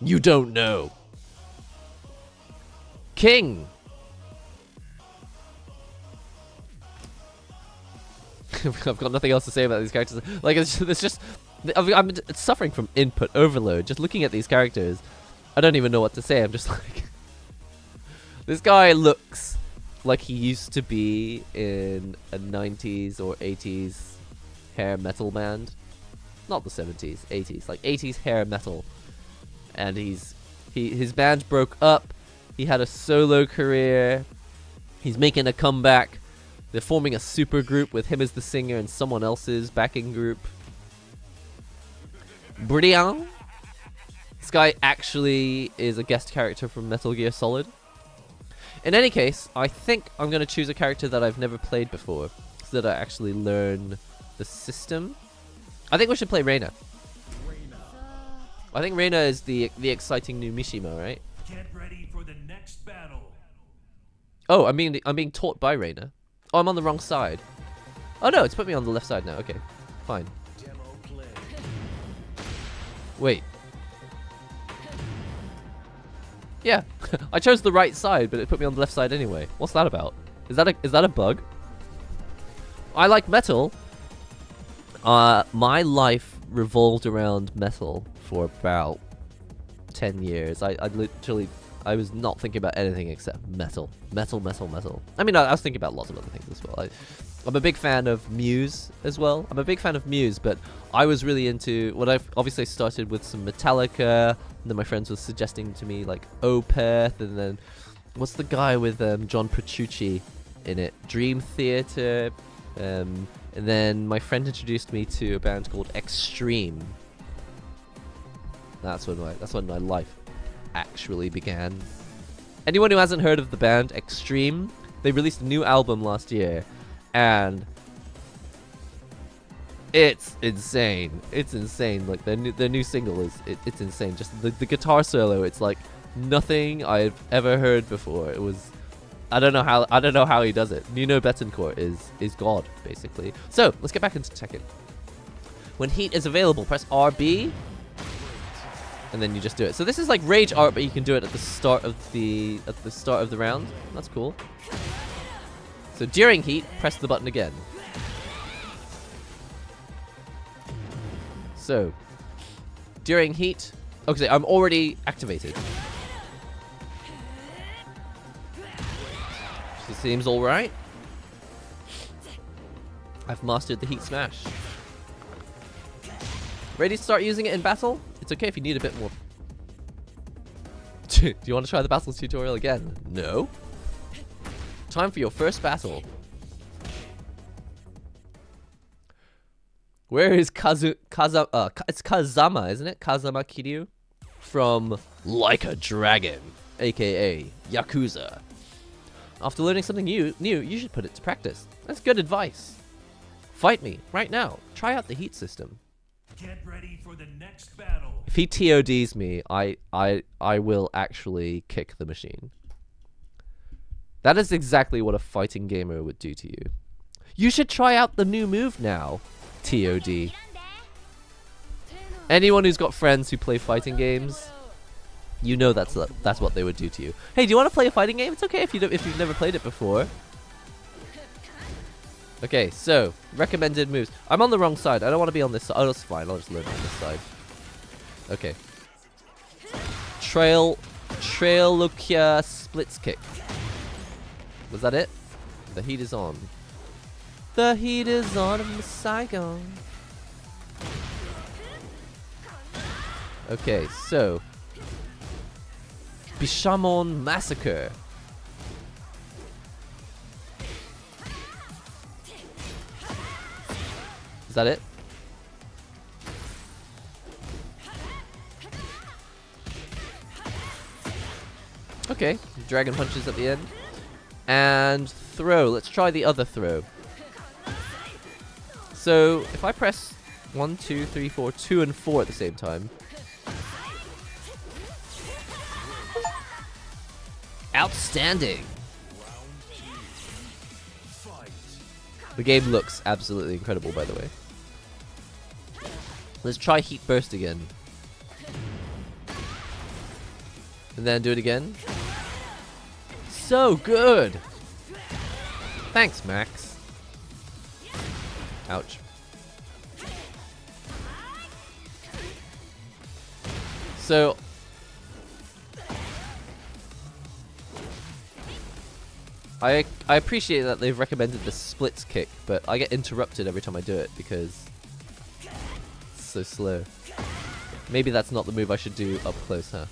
You don't know! King! I've got nothing else to say about these characters. Like, it's just... I'm suffering from input overload. Just looking at these characters, I don't even know what to say. I'm just like... This guy looks like he used to be in a 90s or 80s hair metal band. Not the 70s, 80s. Like 80s hair metal. And his band broke up. He had a solo career. He's making a comeback. They're forming a super group with him as the singer and someone else's backing group. Brian. This guy actually is a guest character from Metal Gear Solid. In any case, I think I'm going to choose a character that I've never played before, so that I actually learn the system. I think we should play Reina. I think Reina is the exciting new Mishima, right? Get ready for the next battle. Oh, I'm being taught by Reina. Oh, I'm on the wrong side. Oh no, it's put me on the left side now. Okay, fine. Wait. Yeah, I chose the right side, but it put me on the left side anyway. What's that about? Is that a bug? I like metal. My life revolved around metal for about 10 years. I literally, I was not thinking about anything except metal. Metal. I mean, I was thinking about lots of other things as well. I'm a big fan of Muse as well. But I was really into what I've obviously started with some Metallica, and then my friends were suggesting to me like Opeth, and then what's the guy with John Petrucci in it? Dream Theater, and then my friend introduced me to a band called Extreme. That's when my life actually began. Anyone who hasn't heard of the band Extreme, they released a new album last year, and it's insane. It's insane. Like their new single is it's insane. Just the guitar solo, it's like nothing I've ever heard before. It was I don't know how he does it. Nuno Betancourt is God, basically. So let's get back into Tekken. When heat is available, press RB, and then you just do it. So this is like rage art, but you can do it at the start of the round. That's cool. So during heat, press the button again. So during heat, okay, I'm already activated. This seems all right. I've mastered the heat smash. Ready to start using it in battle? It's okay if you need a bit more. Do you want to try the battles tutorial again? No. Time for your first battle. Where is it's Kazama, isn't it? Kazama Kiryu from Like a Dragon, aka Yakuza. After learning something new, you should put it to practice. That's good advice. Fight me right now. Try out the heat system. Get ready for the next battle. If he TODs me, I will actually kick the machine. That is exactly what a fighting gamer would do to you. You should try out the new move now, TOD. Anyone who's got friends who play fighting games, you know that's what they would do to you. Hey, do you want to play a fighting game? It's okay if you've never played it before. Okay, so recommended moves. I'm on the wrong side. I don't want to be on this side. Oh, that's fine. I'll just learn on this side. Okay. Trailokia splits kick. Was that it? The heat is on. The heat is on in the Saigon. Okay, so Bishamon Massacre. Is that it? Okay, dragon punches at the end. And throw. Let's try the other throw. So if I press 1, 2, 3, 4, 2 and 4 at the same time. Outstanding. The game looks absolutely incredible, by the way. Let's try Heat Burst again. And then do it again. So good! Thanks, Max. Ouch. So I appreciate that they've recommended the splits kick, but I get interrupted every time I do it because it's so slow. Maybe that's not the move I should do up close, huh?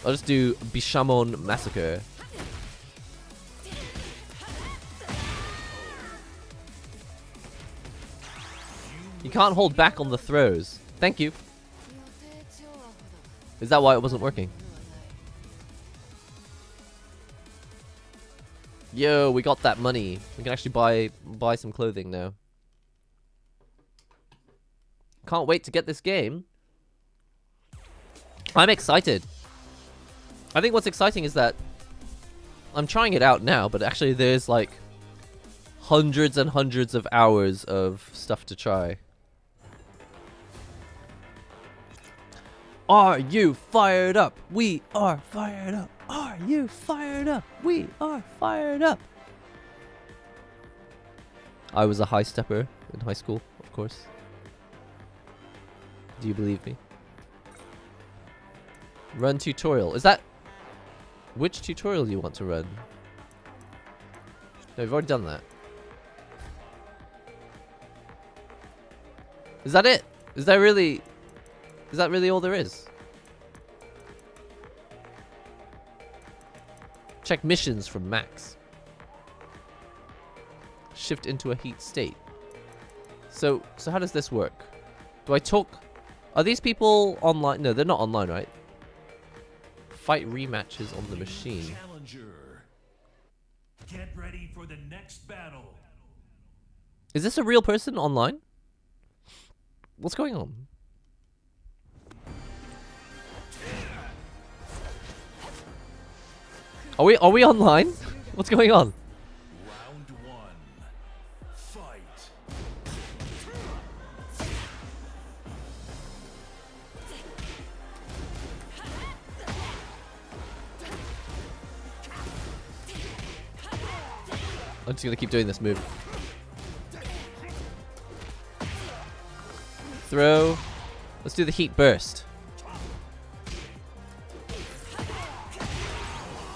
I'll just do Bishamon Massacre. You can't hold back on the throws. Thank you. Is that why it wasn't working? Yo, we got that money. We can actually buy some clothing now. Can't wait to get this game. I'm excited. I think what's exciting is that I'm trying it out now, but actually there's like hundreds and hundreds of hours of stuff to try. Are you fired up? We are fired up. Are you fired up? We are fired up. I was a high stepper in high school, of course. Do you believe me? Run tutorial. Is that... Which tutorial do you want to run? No, we've already done that. Is that it? Is that really all there is? Check missions from Max. Shift into a heat state. So how does this work? Do I talk? Are these people online? No, they're not online, right? Fight rematches on the machine. Challenger. Get ready for the next battle. Is this a real person online? What's going on? Are we online? What's going on? Round one. Fight. I'm just gonna keep doing this move. Throw. Let's do the heat burst.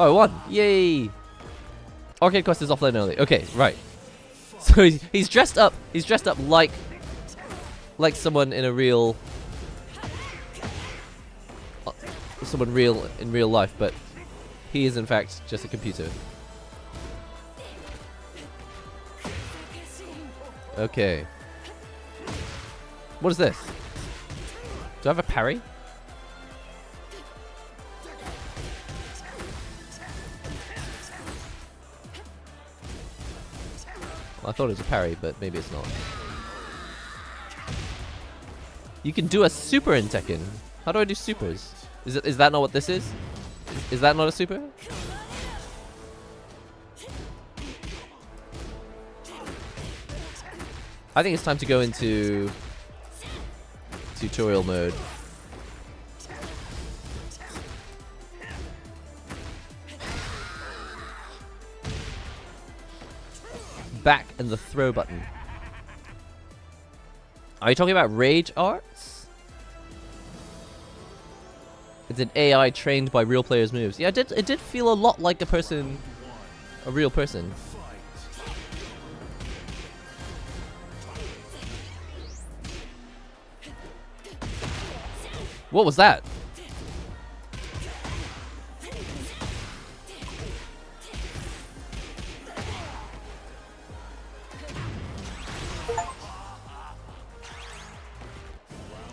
Oh, I won. Yay. Arcade Quest is offline early. Okay, right. So he's dressed up. He's dressed up like someone in a real... someone real in real life, but he is in fact just a computer. Okay. What is this? Do I have a parry? Well, I thought it was a parry, but maybe it's not. You can do a super in Tekken. How do I do supers? Is that not what this is? Is that not a super? I think it's time to go into tutorial mode. Back and the throw button. Are you talking about rage arts? It's an AI trained by real players' moves. Yeah, it did feel a lot like a real person. What was that?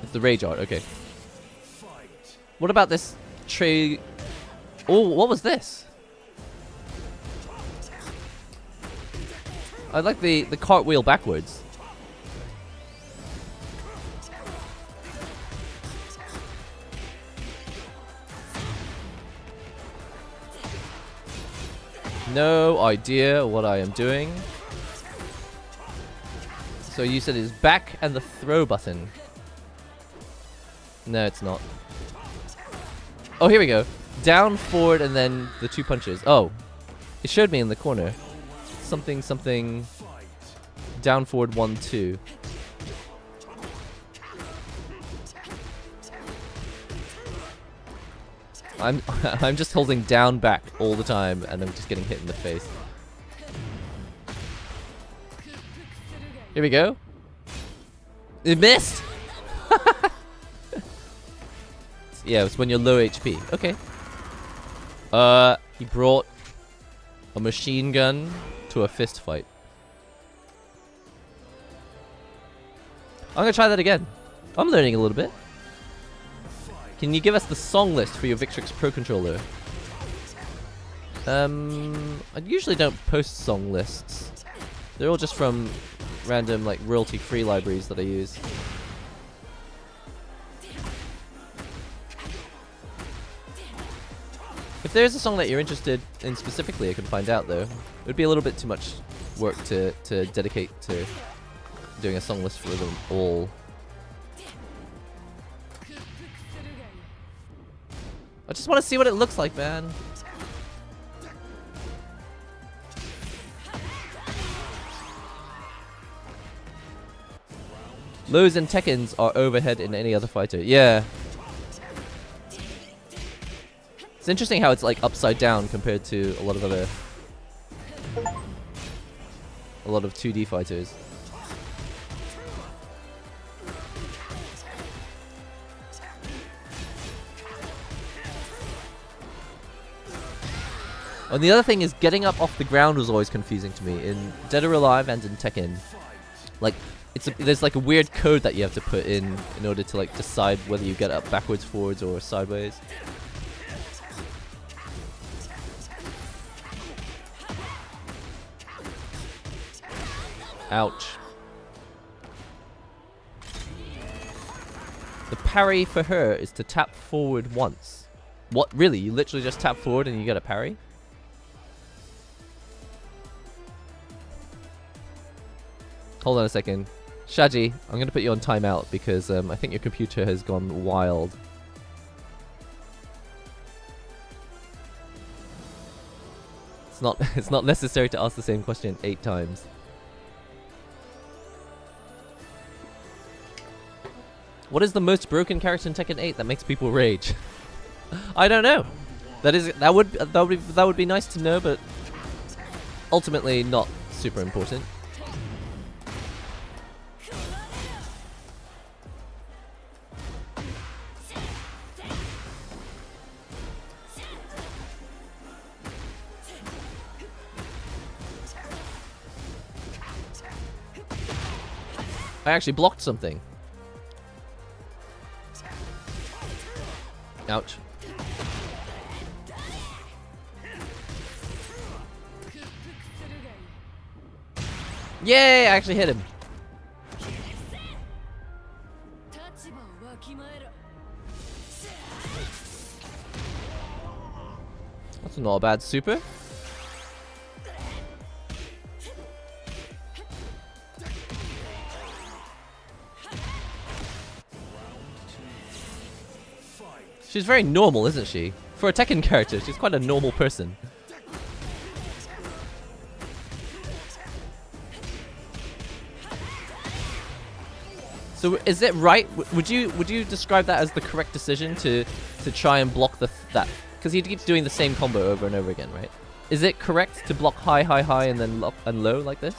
It's the rage art, okay. What about this tree? Oh, what was this? I like the cartwheel backwards. No idea what I am doing. So you said it's back and the throw button. No, it's not. Oh, here we go. Down, forward, and then the two punches. Oh, it showed me in the corner. Something, something. Down, forward, 1, 2. I'm just holding down back all the time, and I'm just getting hit in the face. Here we go. It missed. Yeah, it's when you're low HP. Okay. He brought a machine gun to a fist fight. I'm gonna try that again. I'm learning a little bit. Can you give us the song list for your Victrix Pro Controller? I usually don't post song lists. They're all just from random, like, royalty-free libraries that I use. If there's a song that you're interested in specifically, I can find out, though. It would be a little bit too much work to dedicate to doing a song list for them all. I just want to see what it looks like, man. Lows and Tekkens are overhead in any other fighter. Yeah. It's interesting how it's like upside down compared to a lot of 2D fighters. And the other thing is getting up off the ground was always confusing to me in Dead or Alive and in Tekken. Like there's like a weird code that you have to put in order to like decide whether you get up backwards, forwards, or sideways. Ouch. The parry for her is to tap forward once. What? Really? You literally just tap forward and you get a parry? Hold on a second. Shaji, I'm going to put you on timeout because I think your computer has gone wild. It's not necessary to ask the same question 8 times. What is the most broken character in Tekken 8 that makes people rage? I don't know. That would be nice to know, but ultimately not super important. I actually blocked something. Ouch. Yay! I actually hit him. That's not a bad super. She's very normal, isn't she? For a Tekken character, she's quite a normal person. So is it right? Would you describe that as the correct decision to try and block that? Because he keeps doing the same combo over and over again, right? Is it correct to block high, high, high, and then low like this?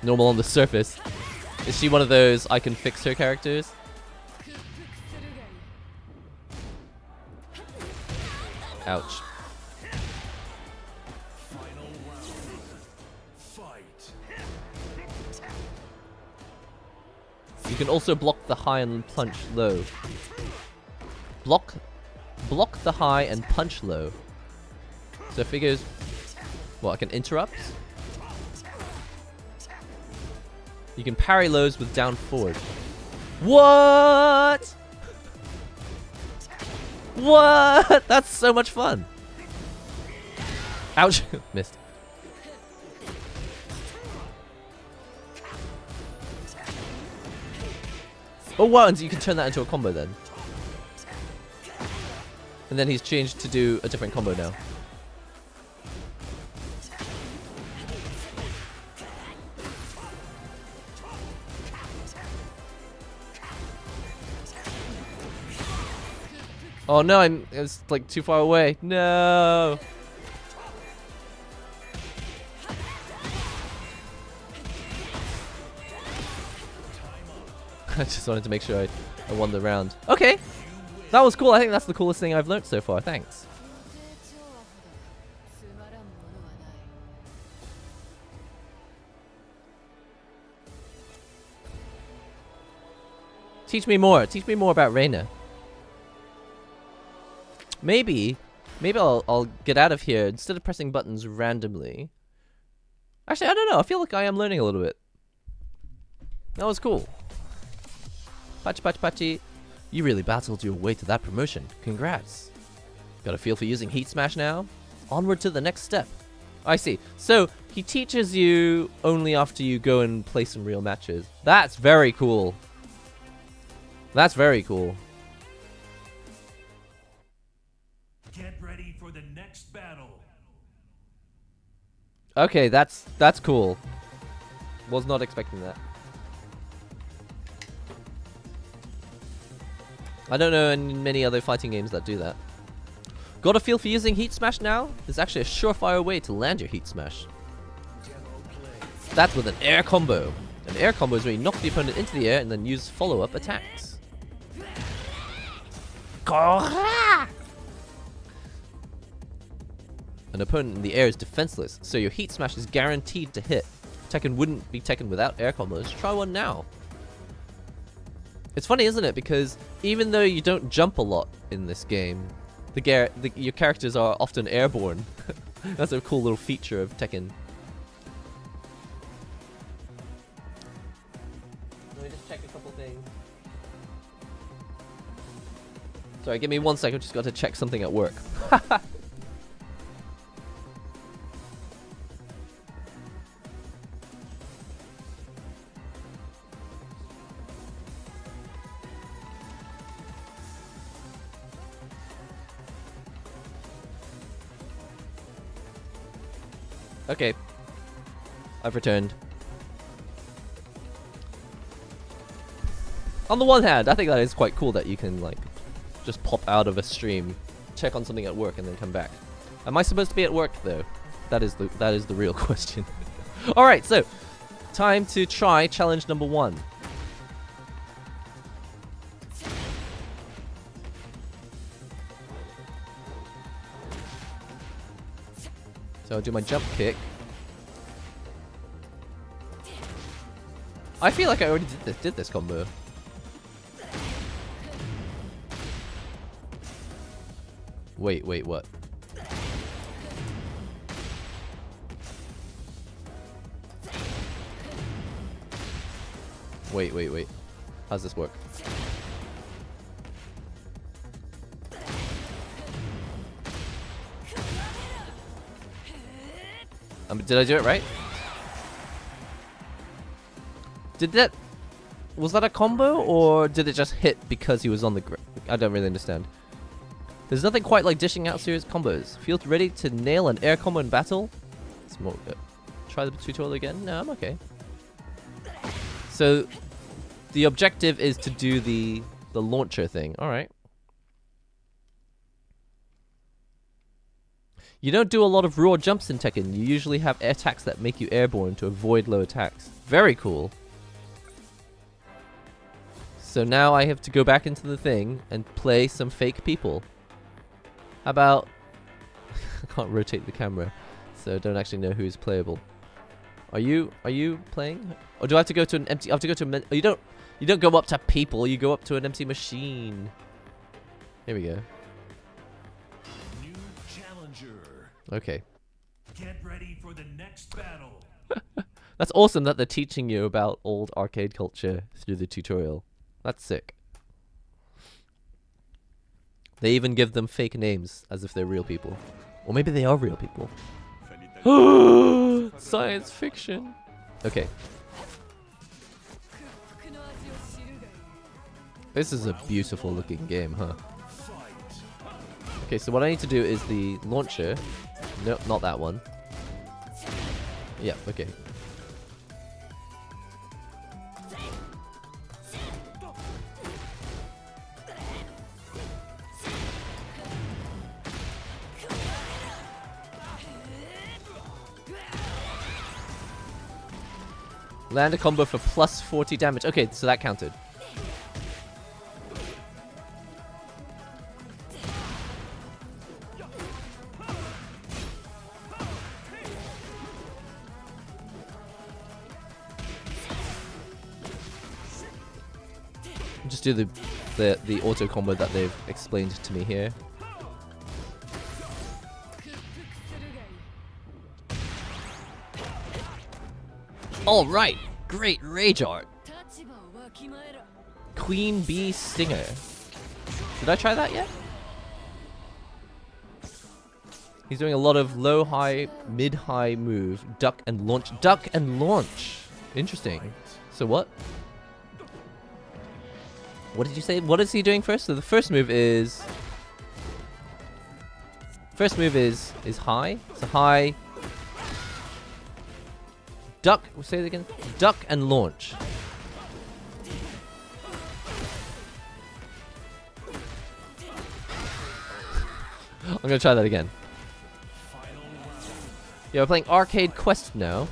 Normal on the surface. Is she one of those I can fix her characters? Ouch. You can also block the high and punch low. Block the high and punch low. So if he goes, well, I can interrupt. You can parry lows with down forward. What? What? That's so much fun. Ouch. Missed. Oh wow, and you can turn that into a combo then. And then he's changed to do a different combo now. Oh no, it was like too far away. No. I just wanted to make sure I won the round. Okay. That was cool. I think that's the coolest thing I've learned so far. Thanks. Teach me more. Teach me more about Reina. Maybe I'll get out of here instead of pressing buttons randomly. Actually, I don't know. I feel like I am learning a little bit. That was cool. Pachi Pachi Pachi. You really battled your way to that promotion. Congrats. Got a feel for using Heat Smash now? Onward to the next step. I see. So he teaches you only after you go and play some real matches. That's very cool. That's very cool. Get ready for the next battle. Okay, that's cool. Was not expecting that. I don't know many other fighting games that do that. Got a feel for using Heat Smash now? There's actually a surefire way to land your Heat Smash. That's with an air combo. An air combo is where you knock the opponent into the air and then use follow-up attacks. An opponent in the air is defenseless, so your Heat Smash is guaranteed to hit. Tekken wouldn't be Tekken without air combos. Try one now. It's funny, isn't it? Because even though you don't jump a lot in this game, your characters are often airborne. That's a cool little feature of Tekken. Let me just check a couple things. Sorry, give me 1 second. Just got to check something at work. Okay. I've returned. On the one hand, I think that is quite cool that you can, like, just pop out of a stream, check on something at work, and then come back. Am I supposed to be at work, though? That is the real question. Alright, so, time to try challenge number 1. So I'll do my jump kick. I feel like I already did this combo. Wait, what? Wait. How's this work? Did I do it right? Was that a combo, or did it just hit because he was on the ground? I don't really understand. There's nothing quite like dishing out serious combos. Feel ready to nail an air combo in battle? It's more, try the tutorial again? No, I'm okay. So, the objective is to do the launcher thing. Alright. You don't do a lot of raw jumps in Tekken. You usually have air attacks that make you airborne to avoid low attacks. Very cool. So now I have to go back into the thing and play some fake people. How about... I can't rotate the camera, so I don't actually know who's playable. Are you playing? Or do I have to go to an empty... I have to go to a... You don't go up to people, you go up to an empty machine. Here we go. Okay. Get ready for the next battle. That's awesome that they're teaching you about old arcade culture through the tutorial. That's sick. They even give them fake names as if they're real people. Or maybe they are real people. Science fiction. Okay. This is a beautiful looking game, huh? Okay, so what I need to do is the launcher. No, not that one. Yeah, okay. Land a combo for plus 40 damage. Okay, so that counted. Just do the auto combo that they've explained to me here. All right, great rage art. Queen Bee Stinger. Did I try that yet? He's doing a lot of low, high, mid, high move. Duck and launch. Duck and launch. Interesting. So what? What did you say? What is he doing first? So the first move is... First move is high. So high. Duck. Say it again. Duck and launch. I'm gonna try that again. Yeah, we're playing Arcade Quest now.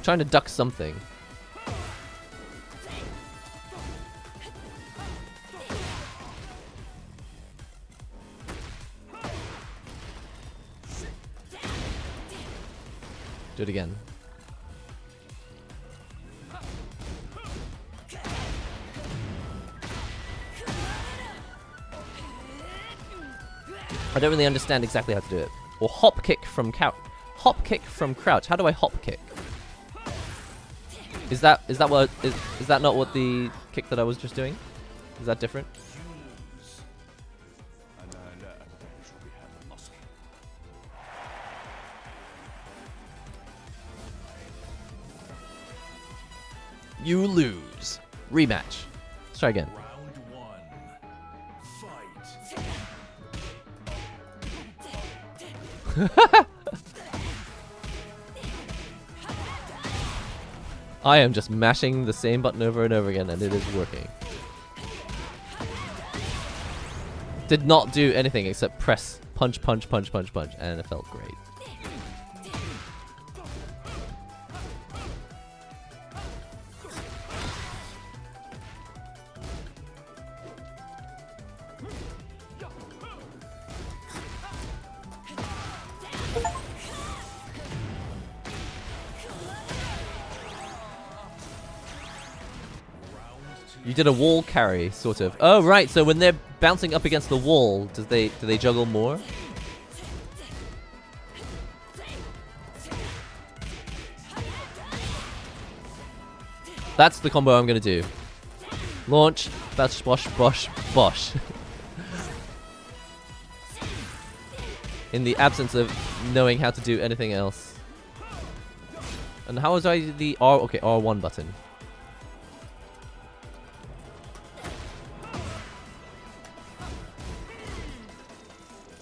Trying to duck something. Do it again. I don't really understand exactly how to do it. Or hop kick from couch. Hop kick from crouch. How do I hop kick? Is that not what the kick that I was just doing? Is that different? You lose. Rematch. Let's try again. Round one. Fight. I am just mashing the same button over and over again, and it is working. Did not do anything except press punch, punch, punch, punch, punch, and it felt great. You did a wall carry, sort of. Oh, right. So when they're bouncing up against the wall, do they juggle more? That's the combo I'm gonna do. Launch, bash, bosh, bosh, bosh. In the absence of knowing how to do anything else. And how was I the R? Okay, R1 button.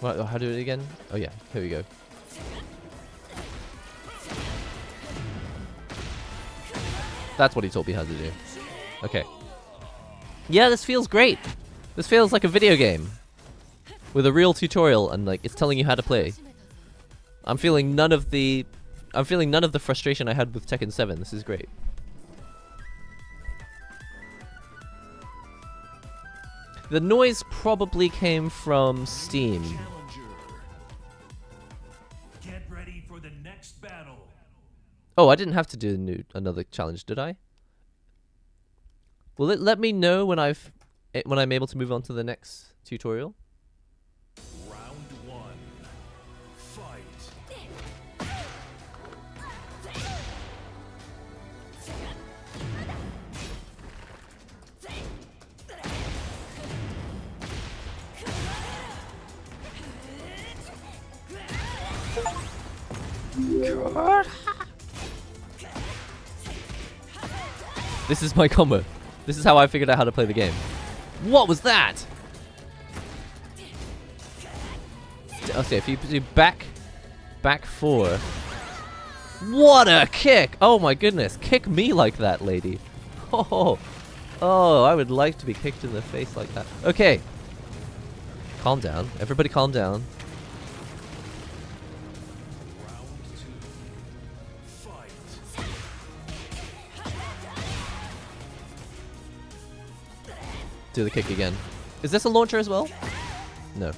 What, how do it again? Oh yeah, here we go. That's what he told me how to do. Okay. Yeah, this feels great. This feels like a video game. With a real tutorial and like it's telling you how to play. I'm feeling none of the frustration I had with Tekken 7. This is great. The noise probably came from Steam. Get ready for the next battle. Oh, I didn't have to do another challenge, did I? Will it let me know when I'm able to move on to the next tutorial? Round one. Fight. This is my combo. This is how I figured out how to play the game. What was that? Okay, if you do back 4. What a kick! Oh my goodness, kick me like that, lady. Oh, I would like to be kicked in the face like that. Okay. Calm down. Everybody calm down. Do the kick again. Is this a launcher as well? No.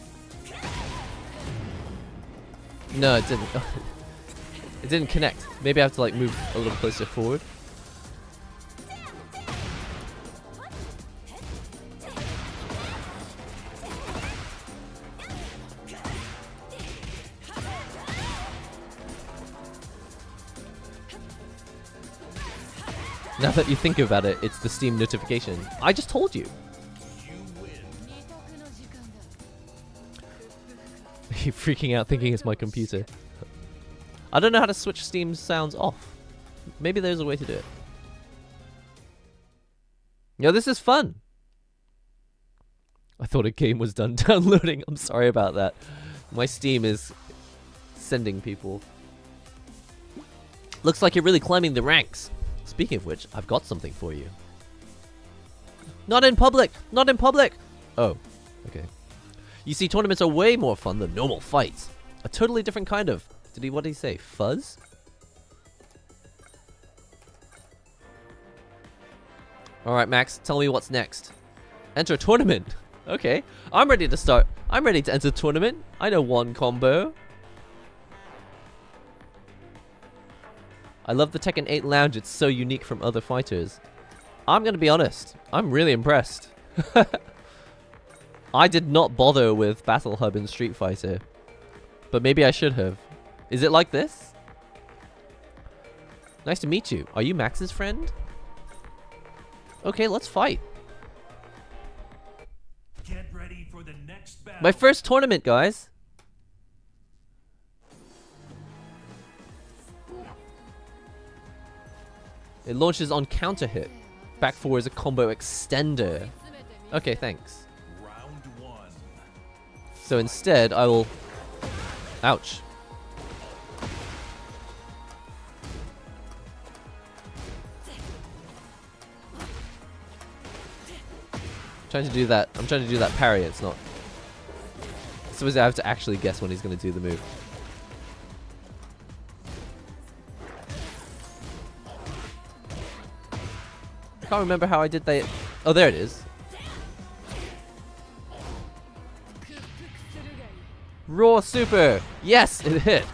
No, it didn't. It didn't connect. Maybe I have to like move a little closer forward. Now that you think about it, it's the Steam notification. I just told you. You're freaking out thinking it's my computer. I don't know how to switch Steam sounds off. Maybe there's a way to do it. Yo, this is fun. I thought a game was done downloading. I'm sorry about that. My Steam is sending people. Looks like you're really climbing the ranks. Speaking of which, I've got something for you. Not in public! Not in public! Oh, okay. You see, tournaments are way more fun than normal fights. A totally different kind of... what did he say? Fuzz? Alright, Max, tell me what's next. Enter a tournament! Okay, I'm ready to start. I'm ready to enter a tournament. I know one combo. I love the Tekken 8 lounge. It's so unique from other fighters. I'm gonna be honest. I'm really impressed. I did not bother with Battle Hub in Street Fighter. But maybe I should have. Is it like this? Nice to meet you. Are you Max's friend? Okay, let's fight. Get ready for the next battle. My first tournament, guys. It launches on counter hit. Back 4 is a combo extender. Okay, thanks. Round 1. So instead, I will... Ouch. I'm trying to do that parry, it's not... I suppose I have to actually guess when he's going to do the move. I can't remember how I did that. Oh, there it is. Raw Super! Yes, it hit!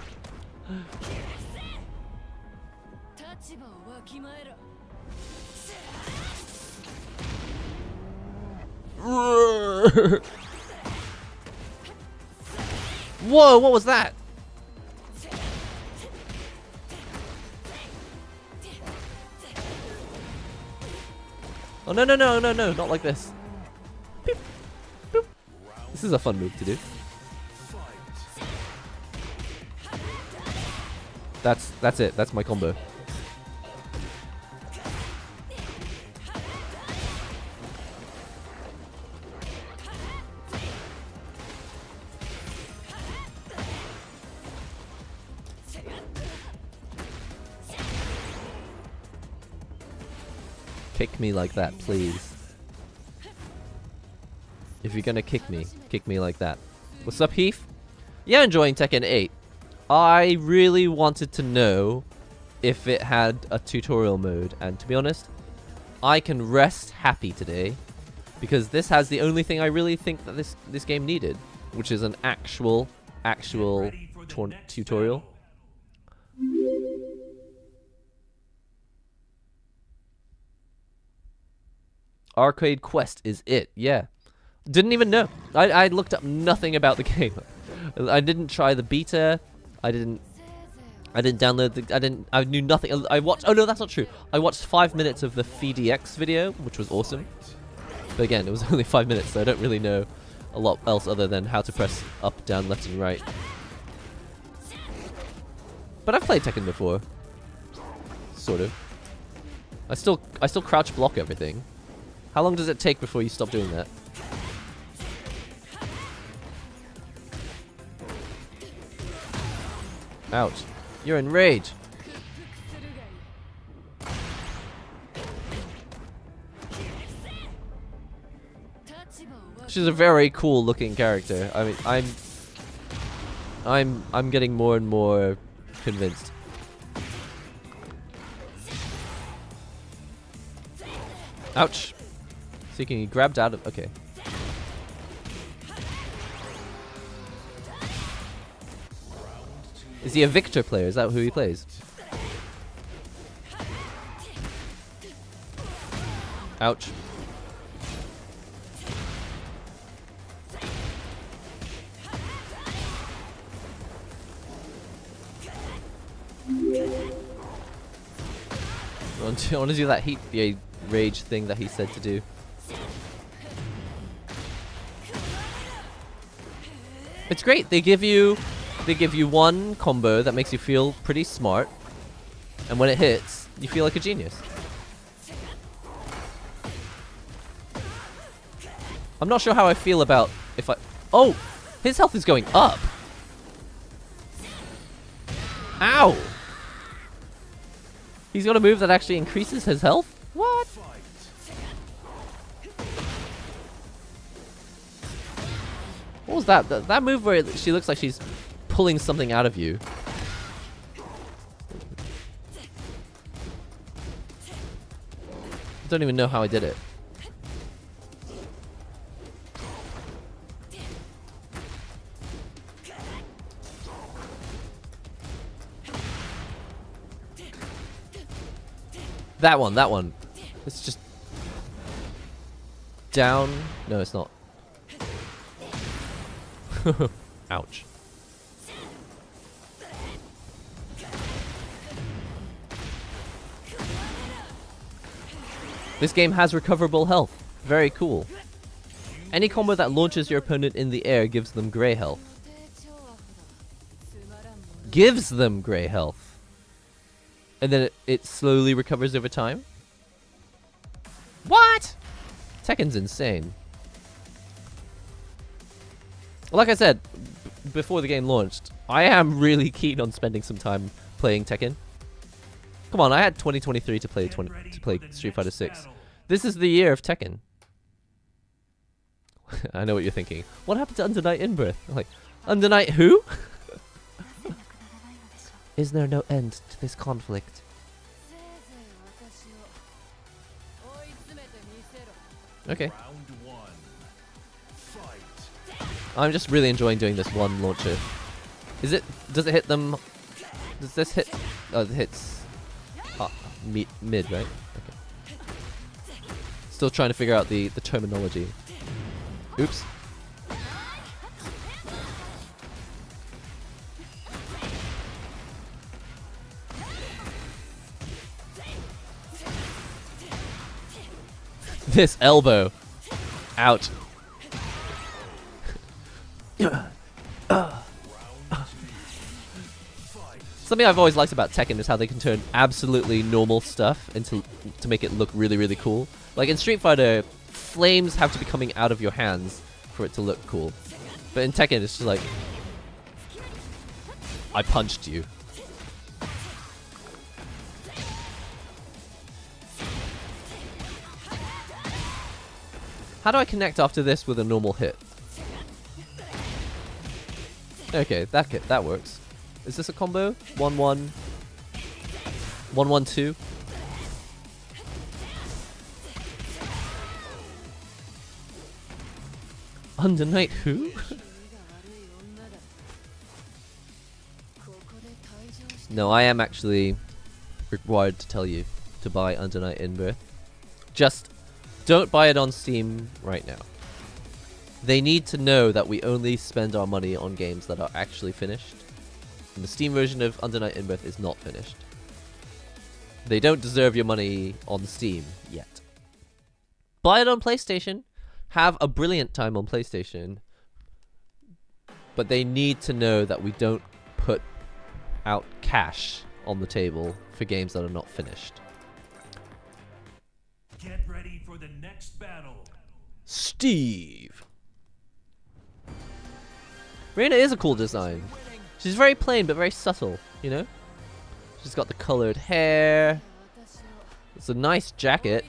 Whoa, what was that? Oh, no, no, no, no, no, not like this. Beep, boop. This is a fun move to do. That's it. That's my combo. Kick me like that, please. If you're gonna kick me like that. What's up, Heath? Yeah, enjoying Tekken 8. I really wanted to know if it had a tutorial mode, and to be honest, I can rest happy today because this has the only thing I really think that this game needed, which is an actual tutorial. Arcade Quest is it, yeah. Didn't even know. I looked up nothing about the game. I didn't try the beta. I didn't download the, I knew nothing. I watched, oh no, that's not true. I watched 5 minutes of the FDX video, which was awesome. But again, it was only 5 minutes, so I don't really know a lot else other than how to press up, down, left, and right. But I've played Tekken before. Sort of. I still crouch block everything. How long does it take before you stop doing that? Ouch. You're in rage. She's a very cool looking character. I mean, I'm getting more and more convinced. Ouch. So can he grabbed out of, okay. Is he a Victor player? Is that who he plays? Ouch. Oh I want to do that heat rage thing that he said to do. It's great. They give you one combo that makes you feel pretty smart, and when it hits, you feel like a genius. I'm not sure how I feel about if I... Oh! His health is going up! Ow! He's got a move that actually increases his health? What? What was that? That move where she looks like she's pulling something out of you. I don't even know how I did it. That one. It's just down. No, it's not. Ouch. This game has recoverable health. Very cool. Any combo that launches your opponent in the air gives them gray health. Gives them gray health. And then it slowly recovers over time? What? Tekken's insane. Like I said, before the game launched, I am really keen on spending some time playing Tekken. Come on, I had 2023 to play Street Fighter 6. This is the year of Tekken. I know what you're thinking. What happened to Under Night In-Birth? Like, Under Night who? Is there no end to this conflict? Okay. I'm just really enjoying doing this one launcher. Does it hit them? Does this hit? Oh, it hits mid, right? Okay. Still trying to figure out the terminology. Oops. This elbow. Ouch. Something I've always liked about Tekken is how they can turn absolutely normal stuff to make it look really, really cool. Like in Street Fighter, flames have to be coming out of your hands for it to look cool. But in Tekken, it's just like, I punched you. How do I connect after this with a normal hit? Okay, that works. Is this a combo? 1-1. 1-1-2. Under Night who? No, I am actually required to tell you to buy Under Night In-Birth. Just don't buy it on Steam right now. They need to know that we only spend our money on games that are actually finished. And the Steam version of Under Night In-Birth is not finished. They don't deserve your money on Steam yet. Buy it on PlayStation. Have a brilliant time on PlayStation. But they need to know that we don't put out cash on the table for games that are not finished. Get ready for the next battle. Steve. Reina is a cool design. She's very plain but very subtle, you know? She's got the colored hair. It's a nice jacket.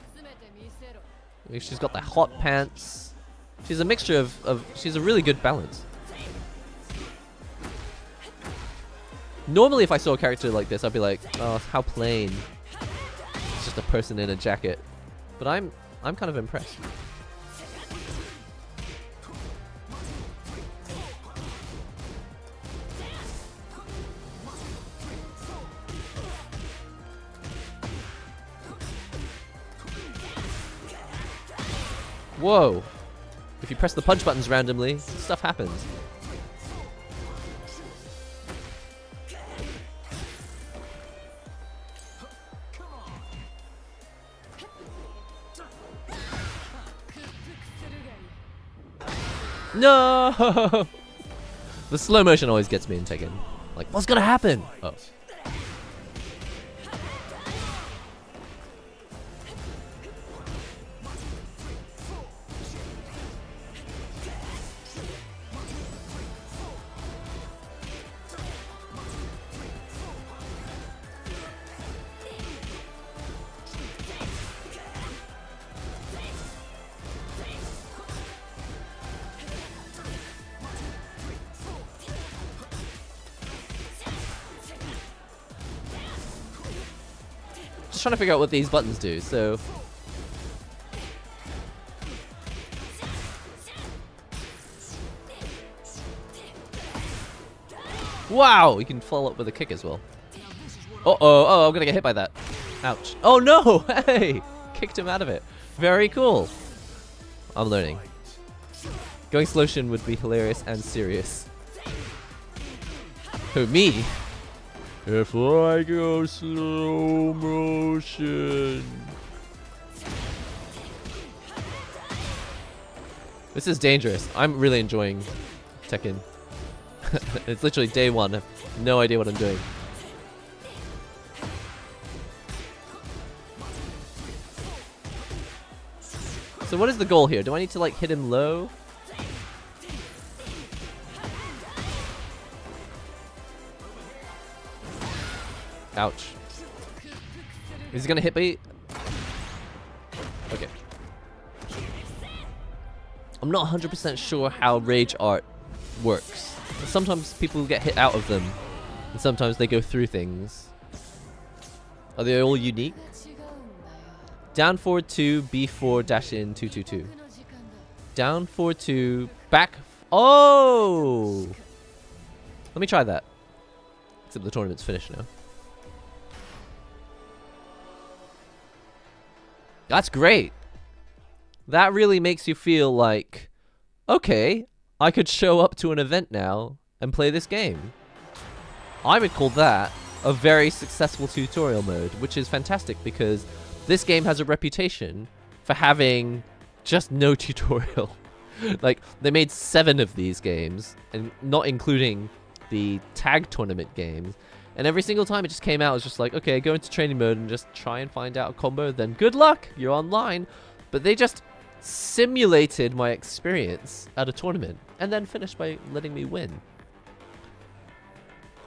She's got the hot pants. She's a mixture of she's a really good balance. Normally if I saw a character like this, I'd be like, oh, how plain. It's just a person in a jacket. But I'm kind of impressed. Whoa! If you press the punch buttons randomly, stuff happens. No! The slow motion always gets me in Tekken. Like, what's gonna happen? Oh. Just trying to figure out what these buttons do, so... Wow! You can follow up with a kick as well. Uh-oh, oh, I'm gonna get hit by that. Ouch. Oh no! Hey! Kicked him out of it. Very cool. I'm learning. Going slow motion would be hilarious and serious. Who, me? If I go slow motion. This is dangerous. I'm really enjoying Tekken. It's literally day one. I have no idea what I'm doing. So what is the goal here? Do I need to like hit him low? Ouch. Is he gonna hit me? Okay. I'm not 100% sure how rage art works. Sometimes people get hit out of them, and sometimes they go through things. Are they all unique? Down forward 2, B4, dash in 222. Down forward 2, back. Oh! Let me try that. Except the tournament's finished now. That's great. That really makes you feel like, okay, I could show up to an event now and play this game. I would call that a very successful tutorial mode, which is fantastic because this game has a reputation for having just no tutorial. Like, they made 7 of these games, and not including the tag tournament games. And every single time it just came out, it was just like, okay, go into training mode and just try and find out a combo, then good luck, you're online. But they just simulated my experience at a tournament and then finished by letting me win.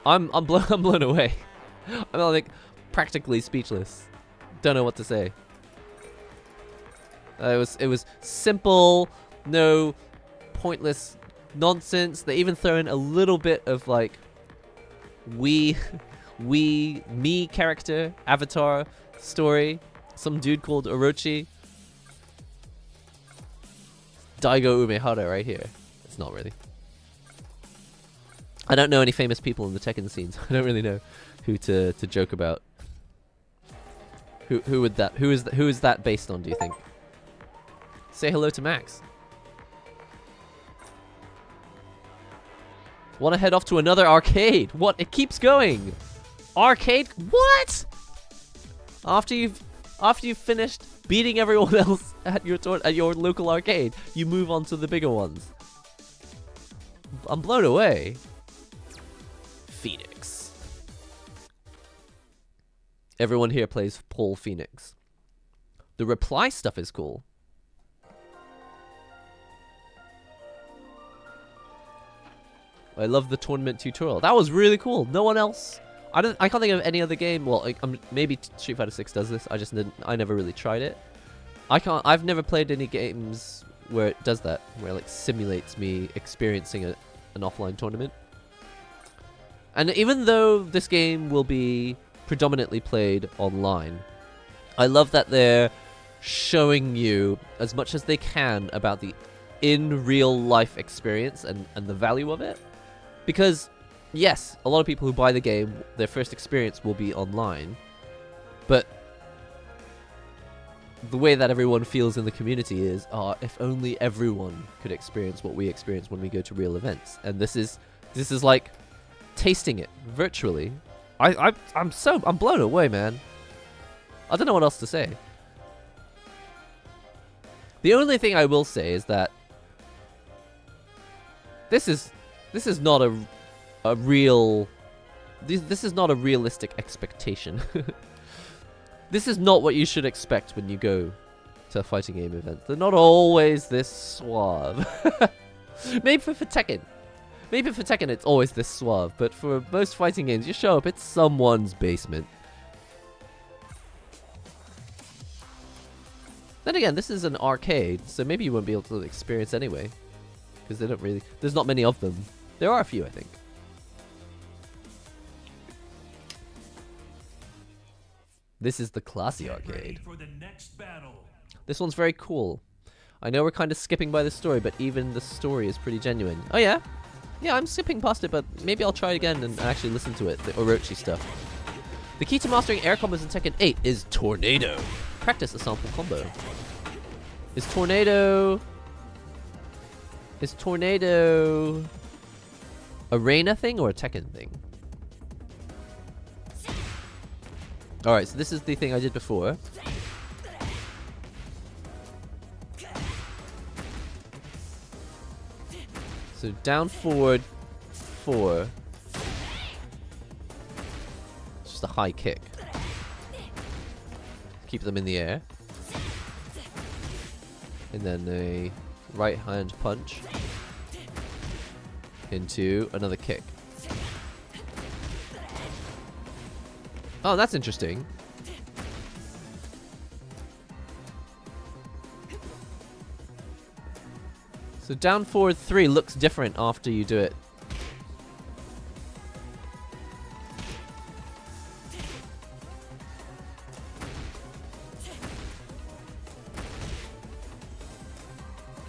I'm blown away. I'm like practically speechless. Don't know what to say. It was simple, no pointless nonsense. They even throw in a little bit of like me character, avatar story. Some dude called Orochi. Daigo Umehara right here. It's not really. I don't know any famous people in the Tekken scenes. I don't really know who to joke about. Who is that based on, do you think? Say hello to Max. Want to head off to another arcade? What? It keeps going. Arcade? What? After you've finished beating everyone else at your local arcade, you move on to the bigger ones. I'm blown away. Phoenix. Everyone here plays Paul Phoenix. The reply stuff is cool. I love the tournament tutorial. That was really cool. No one else. I can't think of any other game. Well, maybe Street Fighter 6 does this. I never really tried it. I've never played any games where it does that, where it like simulates me experiencing an offline tournament. And even though this game will be predominantly played online, I love that they're showing you as much as they can about the in real life experience and the value of it. Because yes, a lot of people who buy the game, their first experience will be online, but the way that everyone feels in the community is, if only everyone could experience what we experience when we go to real events. And this is like tasting it virtually. I'm blown away, man. I don't know what else to say. The only thing I will say is that This is not a real. This is not a realistic expectation. This is not what you should expect when you go to a fighting game event. They're not always this suave. Maybe for Tekken. Maybe for Tekken it's always this suave, but for most fighting games you show up, it's someone's basement. Then again, this is an arcade, so maybe you won't be able to experience anyway. Because they don't really... There's not many of them. There are a few, I think. This is the classy arcade. For the next battle. This one's very cool. I know we're kind of skipping by the story, but even the story is pretty genuine. Oh yeah? Yeah, I'm skipping past it, but maybe I'll try it again and actually listen to it, the Orochi stuff. The key to mastering air combos in Tekken 8 is Tornado. Practice a sample combo. Is Tornado a Reina thing or a Tekken thing? Alright, so this is the thing I did before. So down, forward, 4. It's just a high kick. Keep them in the air. And then a right hand punch into another kick. Oh, that's interesting. So down, forward, 3 looks different after you do it.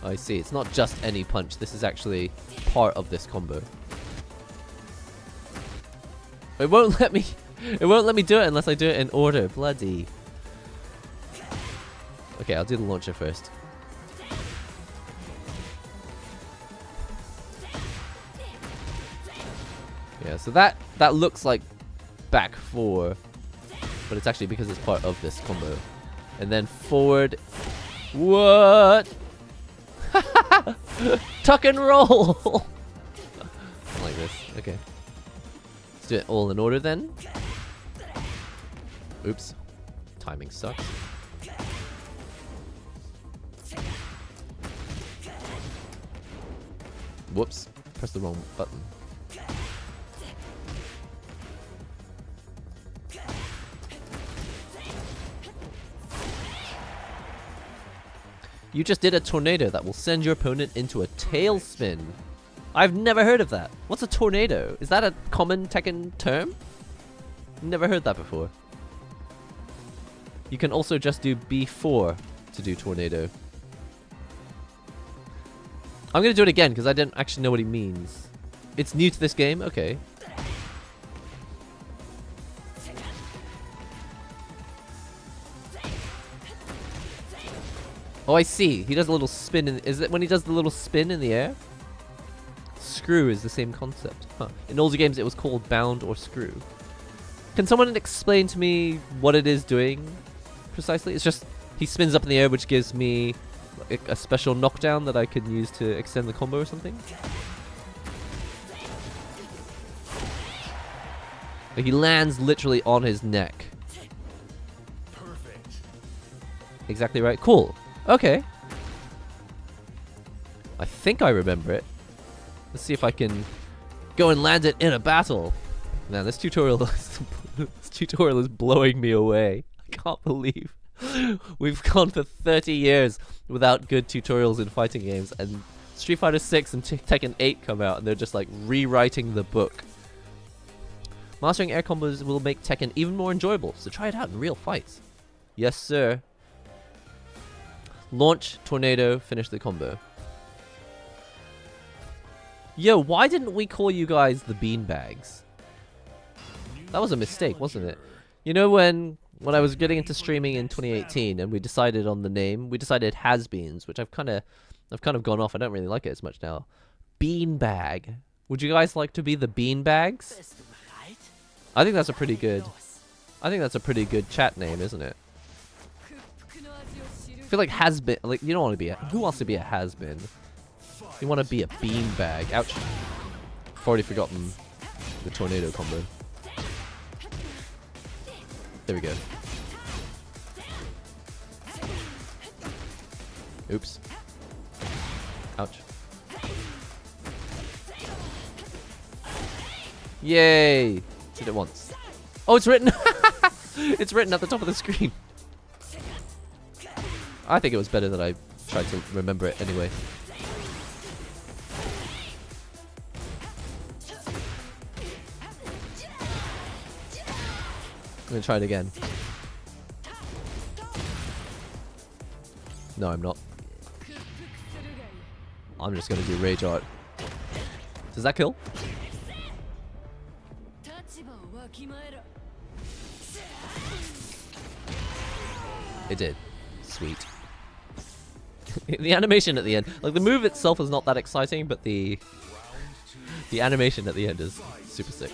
I see, it's not just any punch, this is actually part of this combo. It won't let me do it unless I do it in order, bloody. Okay, I'll do the launcher first. Yeah, so that looks like back 4, but it's actually because it's part of this combo. And then forward. What? Tuck and roll. Like this. Okay. Let's do it all in order then. Oops. Timing sucks. Whoops. Press the wrong button. You just did a tornado that will send your opponent into a tailspin. I've never heard of that. What's a tornado? Is that a common Tekken term? Never heard that before. You can also just do B4 to do tornado. I'm gonna do it again because I didn't actually know what he means. It's new to this game? Okay. Oh, I see. He does a little spin in... Is it when he does the little spin in the air? Screw is the same concept. Huh. In older games, it was called bound or screw. Can someone explain to me what it is doing precisely? It's just he spins up in the air, which gives me a special knockdown that I can use to extend the combo or something? Like he lands literally on his neck. Perfect. Exactly right. Cool. Okay. I think I remember it. Let's see if I can go and land it in a battle. Man, this tutorial is blowing me away. I can't believe we've gone for 30 years without good tutorials in fighting games, and Street Fighter 6 and Tekken 8 come out and they're just like rewriting the book. Mastering air combos will make Tekken even more enjoyable, so try it out in real fights. Yes, sir. Launch, tornado, finish the combo. Yo, why didn't we call you guys the beanbags? That was a mistake, wasn't it? You know when I was getting into streaming in 2018 and we decided on the name, we decided has-beens, which I've kind of gone off. I don't really like it as much now. Beanbag. Would you guys like to be the beanbags? I think that's a pretty good chat name, isn't it? I feel like has-been, like, you don't want to be a, who wants to be a has-been? You want to be a beanbag. Ouch. I've already forgotten the tornado combo. There we go. Oops. Ouch. Yay! Did it once. Oh, it's written! It's written at the top of the screen. I think it was better that I tried to remember it anyway. I'm gonna try it again. No, I'm not. I'm just gonna do rage art. Does that kill? It did. Sweet. The animation at the end, like the move itself is not that exciting, but the animation at the end is super sick.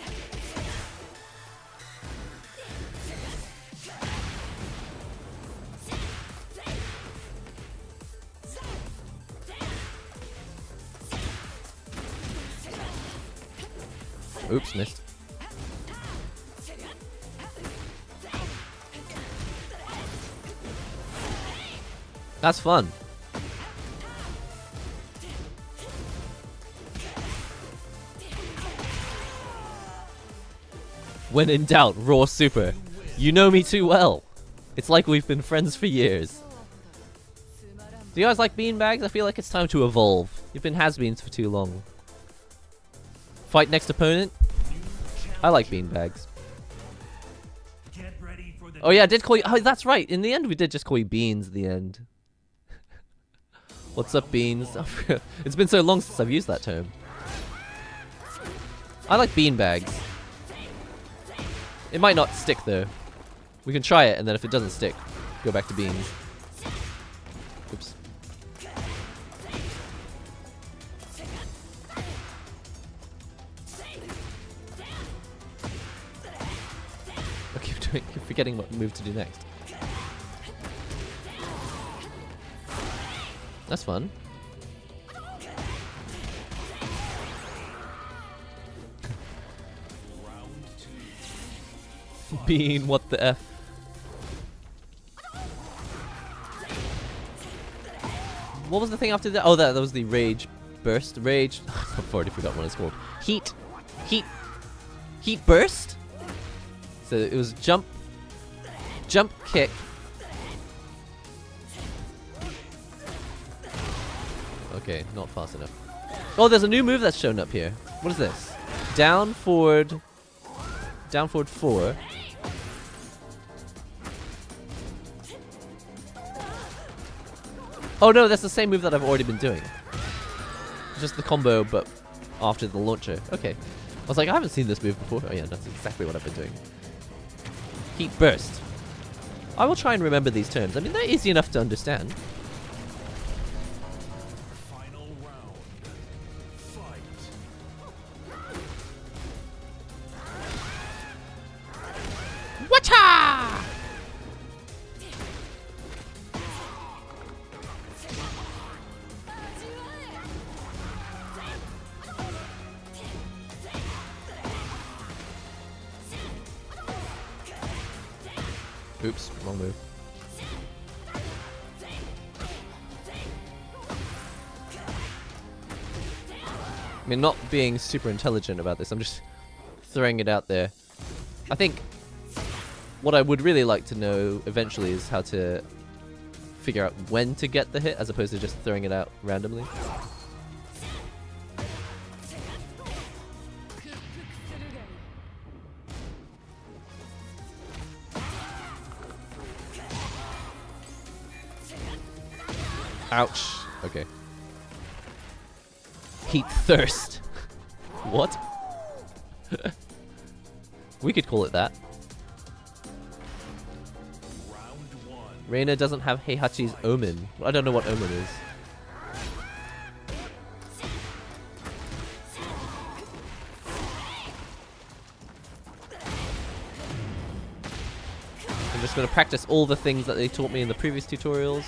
Oops, missed. That's fun. When in doubt, raw super. You know me too well. It's like we've been friends for years. Do you guys like beanbags? I feel like it's time to evolve. You've been has-beens for too long. Fight next opponent? I like beanbags. Oh yeah, I did call you... Oh, that's right. In the end, we did just call you Beans at the end. What's up, Beans? It's been so long since I've used that term. I like beanbags. It might not stick, though. We can try it, and then if it doesn't stick, go back to beans. Oops. I keep forgetting what move to do next. That's fun. Bean, what the F? What was the thing after that? Oh, that was the rage burst. Rage. I've already forgotten what it's called. Heat burst? So it was jump, kick. Okay, not fast enough. Oh, there's a new move that's shown up here. What is this? Down, forward 4. Oh no, that's the same move that I've already been doing. Just the combo, but after the launcher. Okay. I was like, I haven't seen this move before. Oh yeah, that's exactly what I've been doing. Heat burst. I will try and remember these terms. I mean, they're easy enough to understand. Final round. Fight. Whatcha! Oops, wrong move. I mean, not being super intelligent about this, I'm just throwing it out there. I think what I would really like to know eventually is how to figure out when to get the hit as opposed to just throwing it out randomly. Ouch. Okay. Heat thirst. What? We could call it that. Round one. Reina doesn't have Heihachi's Omen. I don't know what Omen is. I'm just going to practice all the things that they taught me in the previous tutorials.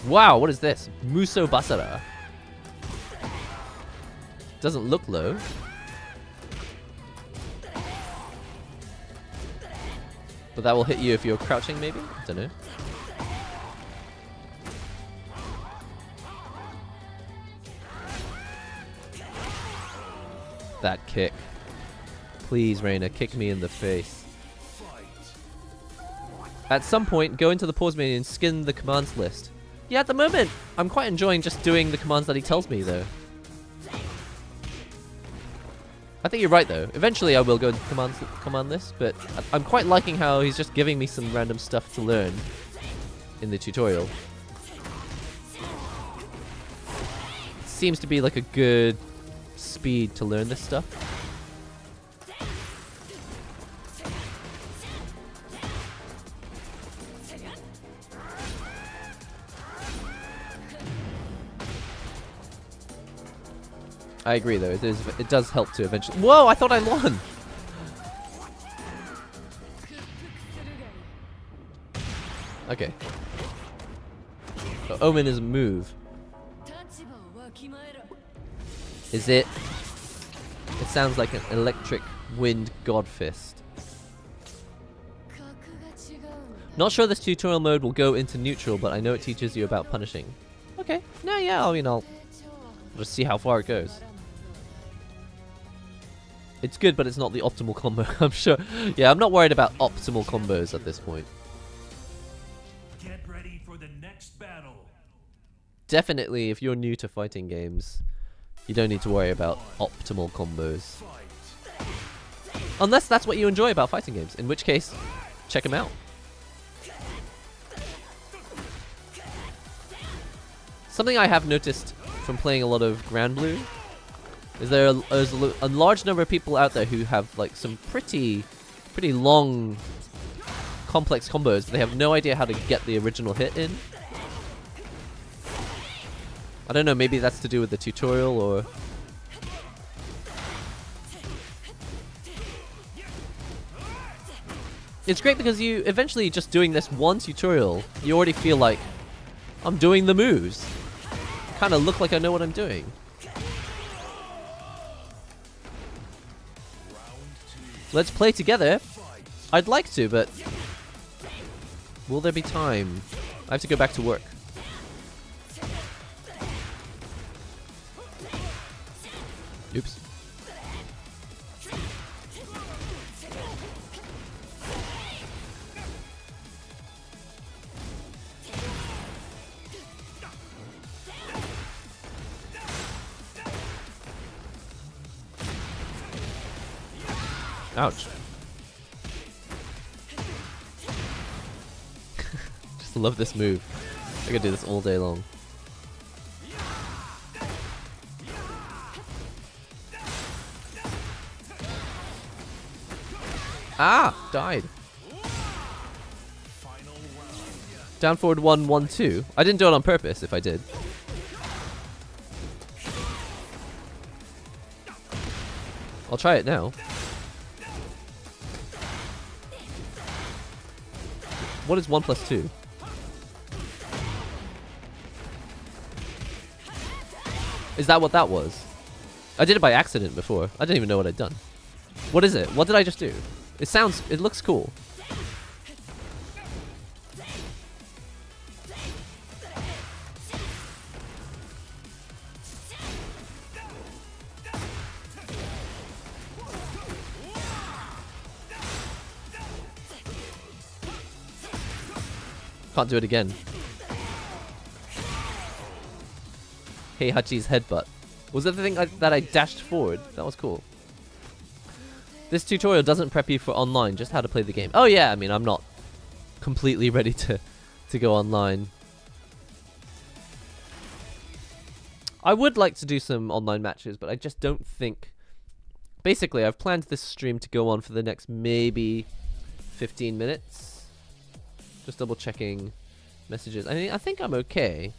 Wow, what is this? Muso Basara. Doesn't look low. But that will hit you if you're crouching, maybe? I don't know. That kick. Please, Reina, kick me in the face. At some point, go into the pause menu and skin the commands list. Yeah, at the moment, I'm quite enjoying just doing the commands that he tells me, though. I think you're right, though. Eventually, I will go into command list, but I'm quite liking how he's just giving me some random stuff to learn in the tutorial. Seems to be like a good speed to learn this stuff. I agree, though. It does help to eventually... Whoa, I thought I won! Okay. So Omen is a move. Is it? It sounds like an electric wind god fist. Not sure this tutorial mode will go into neutral, but I know it teaches you about punishing. Okay. No, yeah, I mean, I'll just see how far it goes. It's good, but it's not the optimal combo, I'm sure. Yeah, I'm not worried about optimal combos at this point. Get ready for the next battle. Definitely, if you're new to fighting games, you don't need to worry about optimal combos. Unless that's what you enjoy about fighting games, in which case, check them out. Something I have noticed from playing a lot of Grand Blue is there's a large number of people out there who have like some pretty long, complex combos, but they have no idea how to get the original hit in. I don't know, maybe that's to do with the tutorial or... It's great because you eventually just doing this one tutorial, you already feel like I'm doing the moves. Kind of look like I know what I'm doing. Let's play together. I'd like to, but will there be time? I have to go back to work. Oops. Ouch. Just love this move. I could do this all day long. Ah! Died. Down forward 1, 1, 2. I didn't do it on purpose if I did. I'll try it now. What is 1 plus 2? Is that what that was? I did it by accident before. I didn't even know what I'd done. What is it? What did I just do? It looks cool. Can't do it again. Heihachi's headbutt. Was that the thing that I dashed forward? That was cool. This tutorial doesn't prep you for online, just how to play the game. Oh yeah, I mean, I'm not completely ready to go online. I would like to do some online matches, but I just don't think... Basically, I've planned this stream to go on for the next maybe 15 minutes. Just double checking messages. I think I'm okay.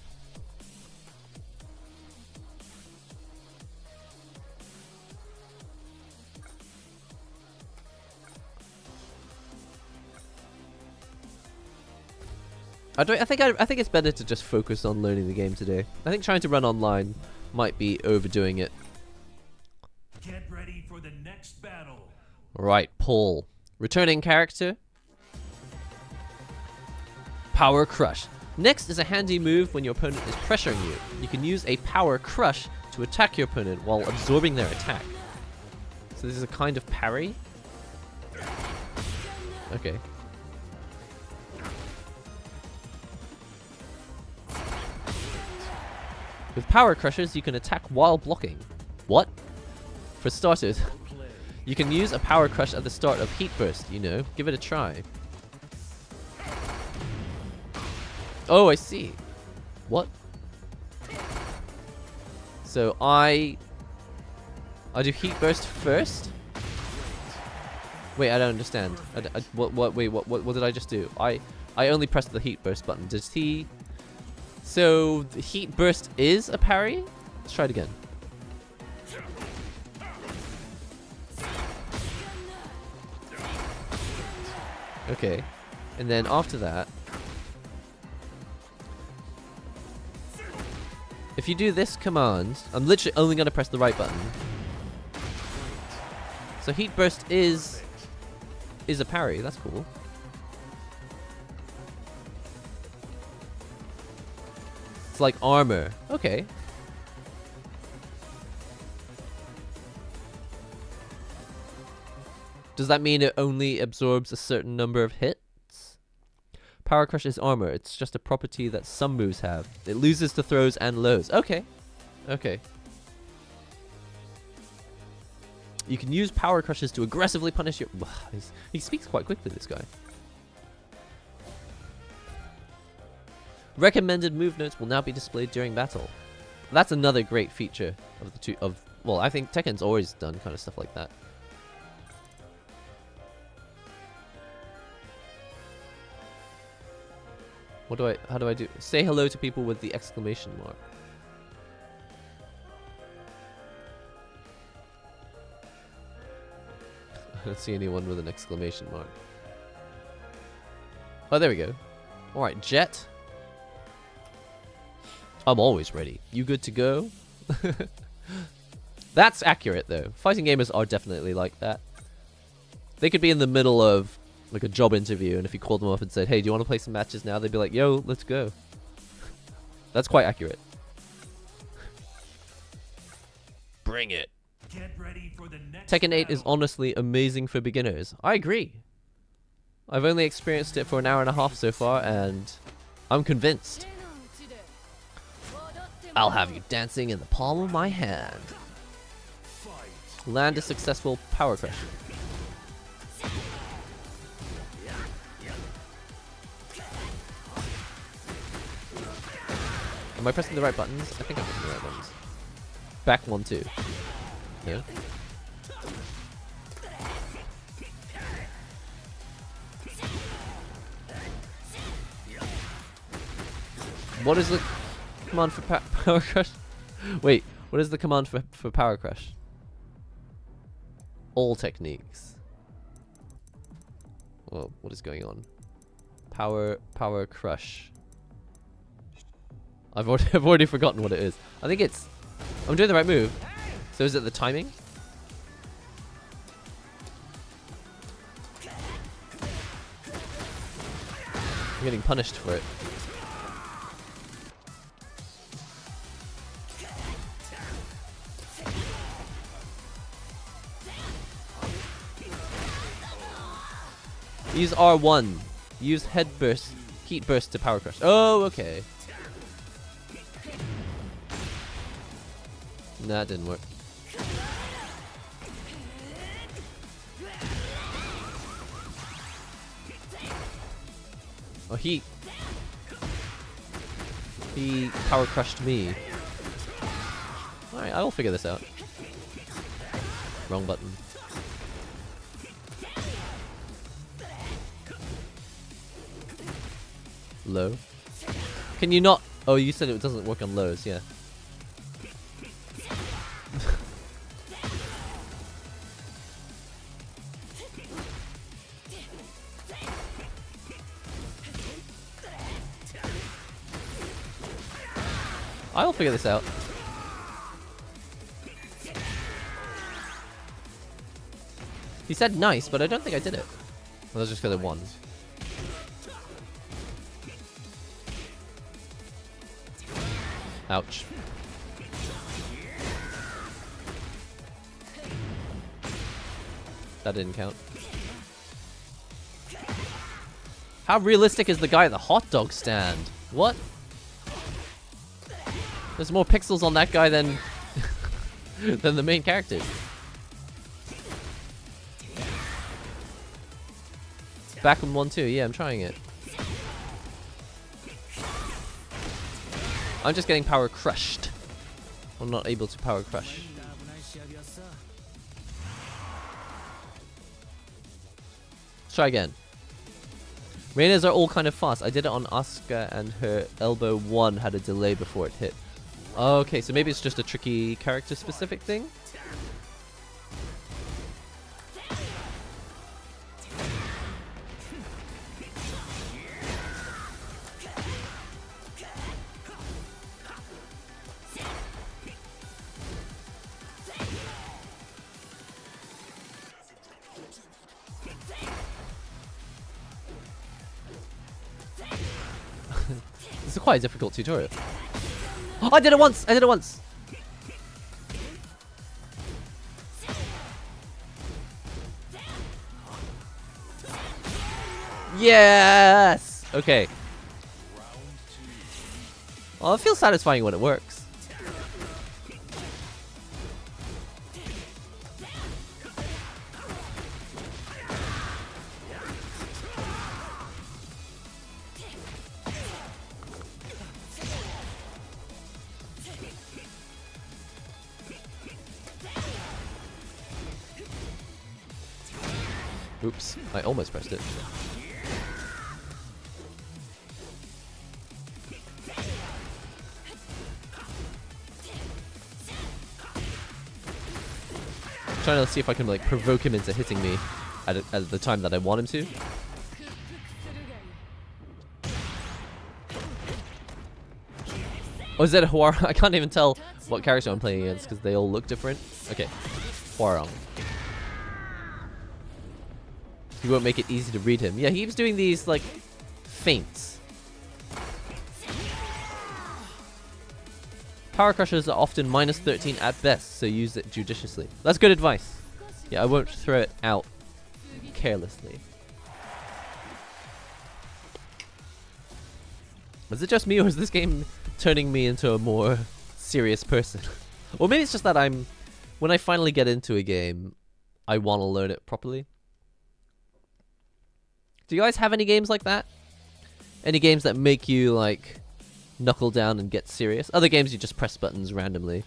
I think it's better to just focus on learning the game today. I think trying to run online might be overdoing it. Get ready for the next battle. Right, Paul. Returning character. Power Crush. Next is a handy move when your opponent is pressuring you. You can use a Power Crush to attack your opponent while absorbing their attack. So this is a kind of parry. Okay. With Power Crushers, you can attack while blocking. What? For starters, you can use a Power Crush at the start of Heat Burst, you know. Give it a try. Oh, I see. What? So I do Heat Burst first? Wait, I don't understand. What did I just do? I only pressed the Heat Burst button. Does he... So, the Heat Burst is a parry? Let's try it again. Okay. And then after that... If you do this command, I'm literally only going to press the right button. So Heat Burst is a parry. That's cool. It's like armor. Okay. Does that mean it only absorbs a certain number of hits? Power Crush is armor. It's just a property that some moves have. It loses to throws and lows. Okay. Okay. You can use Power Crushes to aggressively punish your... He speaks quite quickly, this guy. Recommended move notes will now be displayed during battle. That's another great feature of the well, I think Tekken's always done kind of stuff like that. How do I do? Say hello to people with the exclamation mark. I don't see anyone with an exclamation mark. Oh, there we go. Alright, Jet. I'm always ready. You good to go? That's accurate, though. Fighting gamers are definitely like that. They could be in the middle of like a job interview, and if you called them up and said, hey, do you want to play some matches now? They'd be like, yo, let's go. That's quite accurate. Bring it. Get ready for the next Tekken 8 is battle. honestly amazing for beginners. I agree. I've only experienced it for an hour and a half so far, and I'm convinced. I'll have you dancing in the palm of my hand. Land a successful Power Crush. Am I pressing the right buttons? I think I'm pressing the right buttons. Back 1, 2. Yeah. What is the command for Power Crush? Wait, what is the command for Power Crush? All techniques. Oh, what is going on? Power Crush. I've already forgotten what it is. I think it's... I'm doing the right move. So is it the timing? I'm getting punished for it. Use R1. Use heat burst to Power Crush. Oh, okay. Nah, it didn't work. Oh, he Power Crushed me. Alright, I will figure this out. Wrong button. Low. Can you not? Oh, you said it doesn't work on lows, yeah. I'll figure this out. He said nice, but I don't think I did it. Well, that's just because I won. Ouch. That didn't count. How realistic is the guy at the hot dog stand? What? There's more pixels on that guy than than the main character. Back on 1-2, yeah, I'm trying it. I'm just getting power crushed. I'm not able to power crush. Try again. Rainas are all kind of fast. I did it on Asuka and her elbow 1 had a delay before it hit. Okay, so maybe it's just a tricky character specific thing? This is quite a difficult tutorial. Oh, I did it once! I did it once! Yes! Okay. Well, it feels satisfying when it works. Oops, I almost pressed it. Trying to see if I can like provoke him into hitting me at the time that I want him to. Oh, is that a Huarong? I can't even tell what character I'm playing against because they all look different. Okay, Huarong. He won't make it easy to read him. Yeah, he keeps doing these, like, feints. Power Crushers are often minus 13 at best, so use it judiciously. That's good advice. Yeah, I won't throw it out carelessly. Is it just me, or is this game turning me into a more serious person? Or maybe it's just that when I finally get into a game, I want to learn it properly. Do you guys have any games like that? Any games that make you, like, knuckle down and get serious? Other games you just press buttons randomly.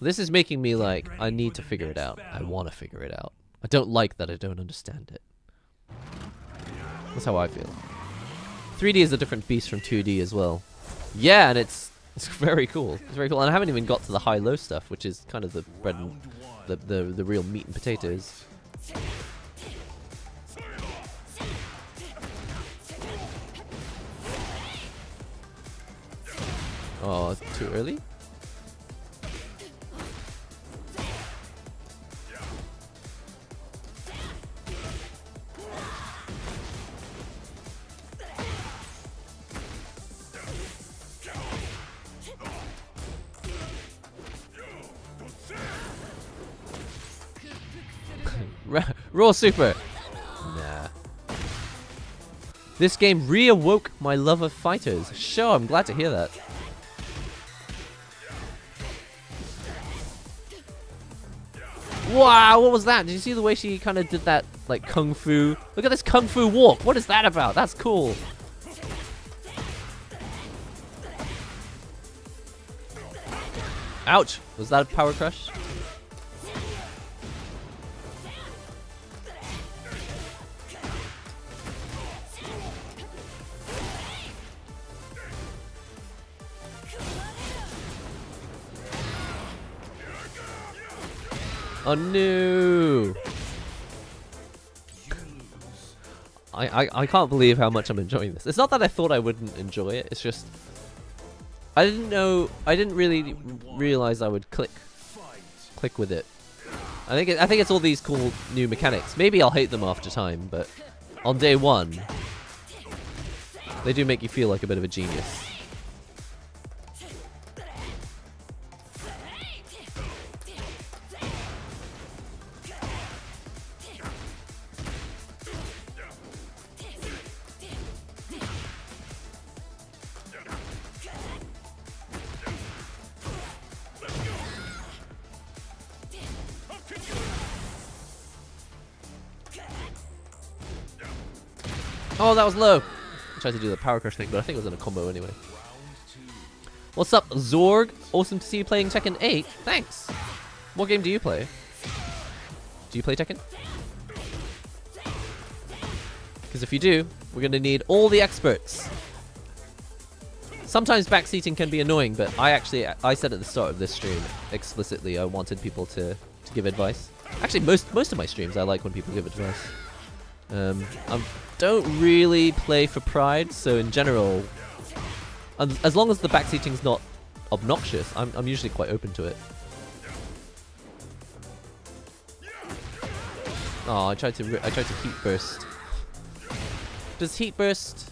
This is making me, like, I need to figure it out. I want to figure it out. I don't like that I don't understand it. That's how I feel. 3D is a different beast from 2D as well. Yeah, and it's very cool. It's very cool. And I haven't even got to the high-low stuff, which is kind of the bread and the real meat and potatoes. Oh, too early? Raw Super! Nah. This game reawoke my love of fighters. Sure, I'm glad to hear that. Wow, what was that? Did you see the way she kind of did that, like, kung fu? Look at this kung fu walk. What is that about? That's cool. Ouch. Was that a power crush? Oh no! I can't believe how much I'm enjoying this. It's not that I thought I wouldn't enjoy it, it's just I didn't know. I didn't really realize I would click with it. I think it's all these cool new mechanics. Maybe I'll hate them after time, but on day one, they do make you feel like a bit of a genius. Oh, that was low. I tried to do the power crush thing, but I think it was in a combo anyway. What's up, Zorg? Awesome to see you playing Tekken 8. Thanks. What game do you play? Do you play Tekken? Because if you do, we're going to need all the experts. Sometimes backseating can be annoying, but I said at the start of this stream explicitly I wanted people to give advice. Actually, most of my streams I like when people give advice. I don't really play for pride, so in general, as long as the backseating's not obnoxious, I'm usually quite open to it. Oh, I tried to heat burst. Does heat burst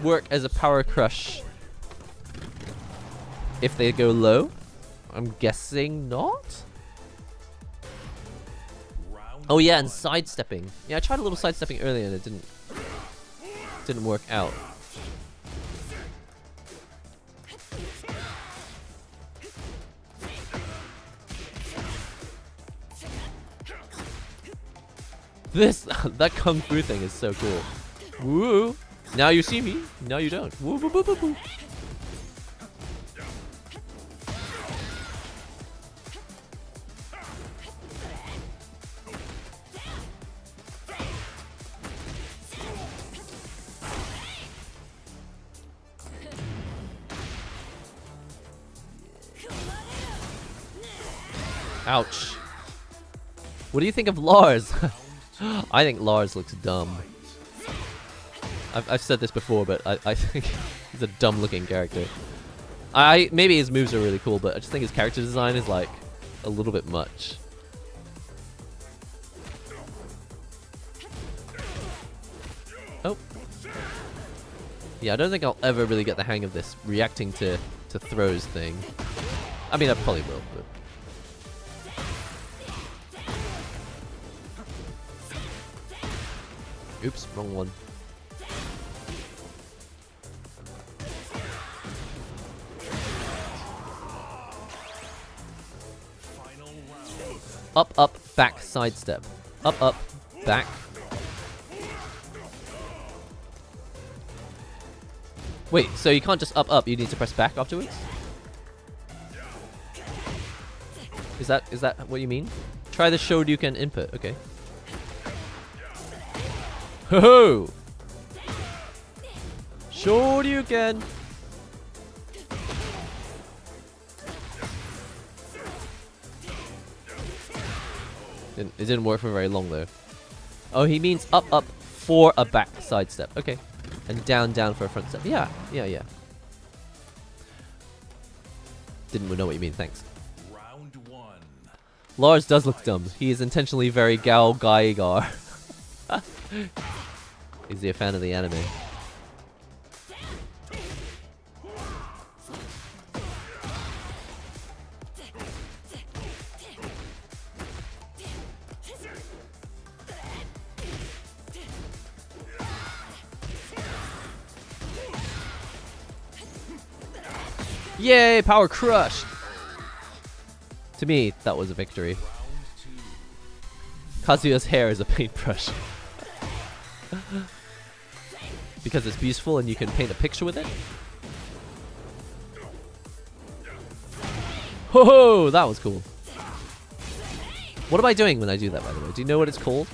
work as a power crush if they go low? I'm guessing not. Oh yeah, and sidestepping. Yeah, I tried a little sidestepping earlier and it didn't work out. That kung fu thing is so cool. Woo! Now you see me, now you don't. Woo boo boo boo boo. Ouch. What do you think of Lars? I think Lars looks dumb. I've said this before, but I think he's a dumb looking character. Maybe his moves are really cool, but I just think his character design is like a little bit much. Oh. Yeah, I don't think I'll ever really get the hang of this reacting to throws thing. I mean, I probably will, but... Oops, wrong one. Up, up, back, sidestep. Up, up, back. Wait, so you can't just up, up, you need to press back afterwards? Is that what you mean? Try the Shoryuken input, okay. Ho ho! Shoryuken! It didn't work for very long though. Oh, he means up, up for a back sidestep. Okay. And down, down for a front step. Yeah, yeah, yeah. Didn't know what you mean, thanks. Round one. Lars does look dumb. He is intentionally very Gao Gaigar. Is he a fan of the anime? Yay, power crush! To me, that was a victory. Kazuya's hair is a paintbrush. Because it's beautiful and you can paint a picture with it. Ho ho! That was cool. What am I doing when I do that, by the way? Do you know what it's called?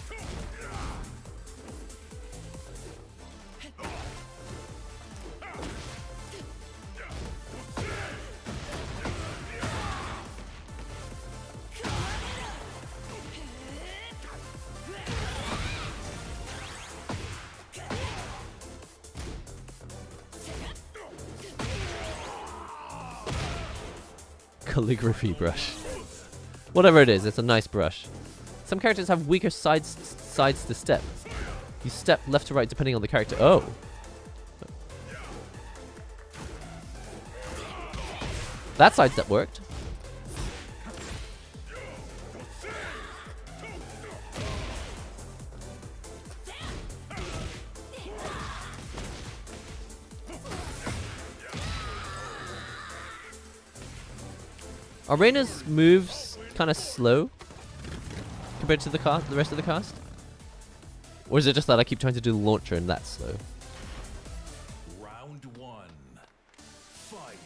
calligraphy brush. Whatever it is, it's a nice brush. Some characters have weaker sides to step. You step left to right depending on the character. Oh. That sidestep worked. Arena's moves kind of slow compared to the rest of the cast? Or is it just that I keep trying to do the launcher and that's slow? Round one. Fight.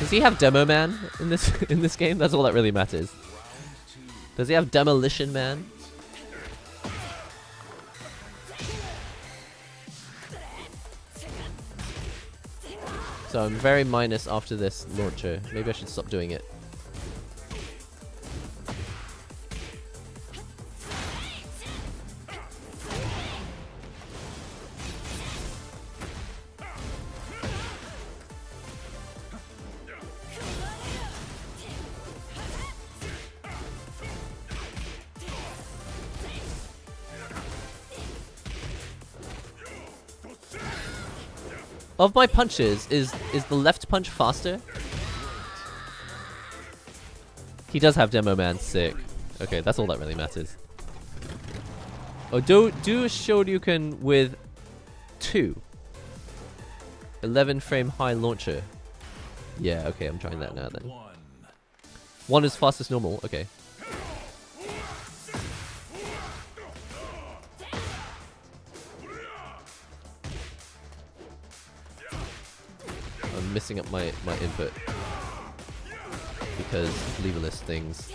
Does he have Demo Man in this game? That's all that really matters. Does he have Demolition Man? So I'm very minus after this launcher. Maybe I should stop doing it. Of my punches, is the left punch faster? He does have Demo Man, sick. Okay, that's all that really matters. Oh, do a Shoryuken with 2. 11 frame high launcher. Yeah, okay, I'm trying that now then. 1 is fastest normal, okay. I'm messing up my input because leverless things.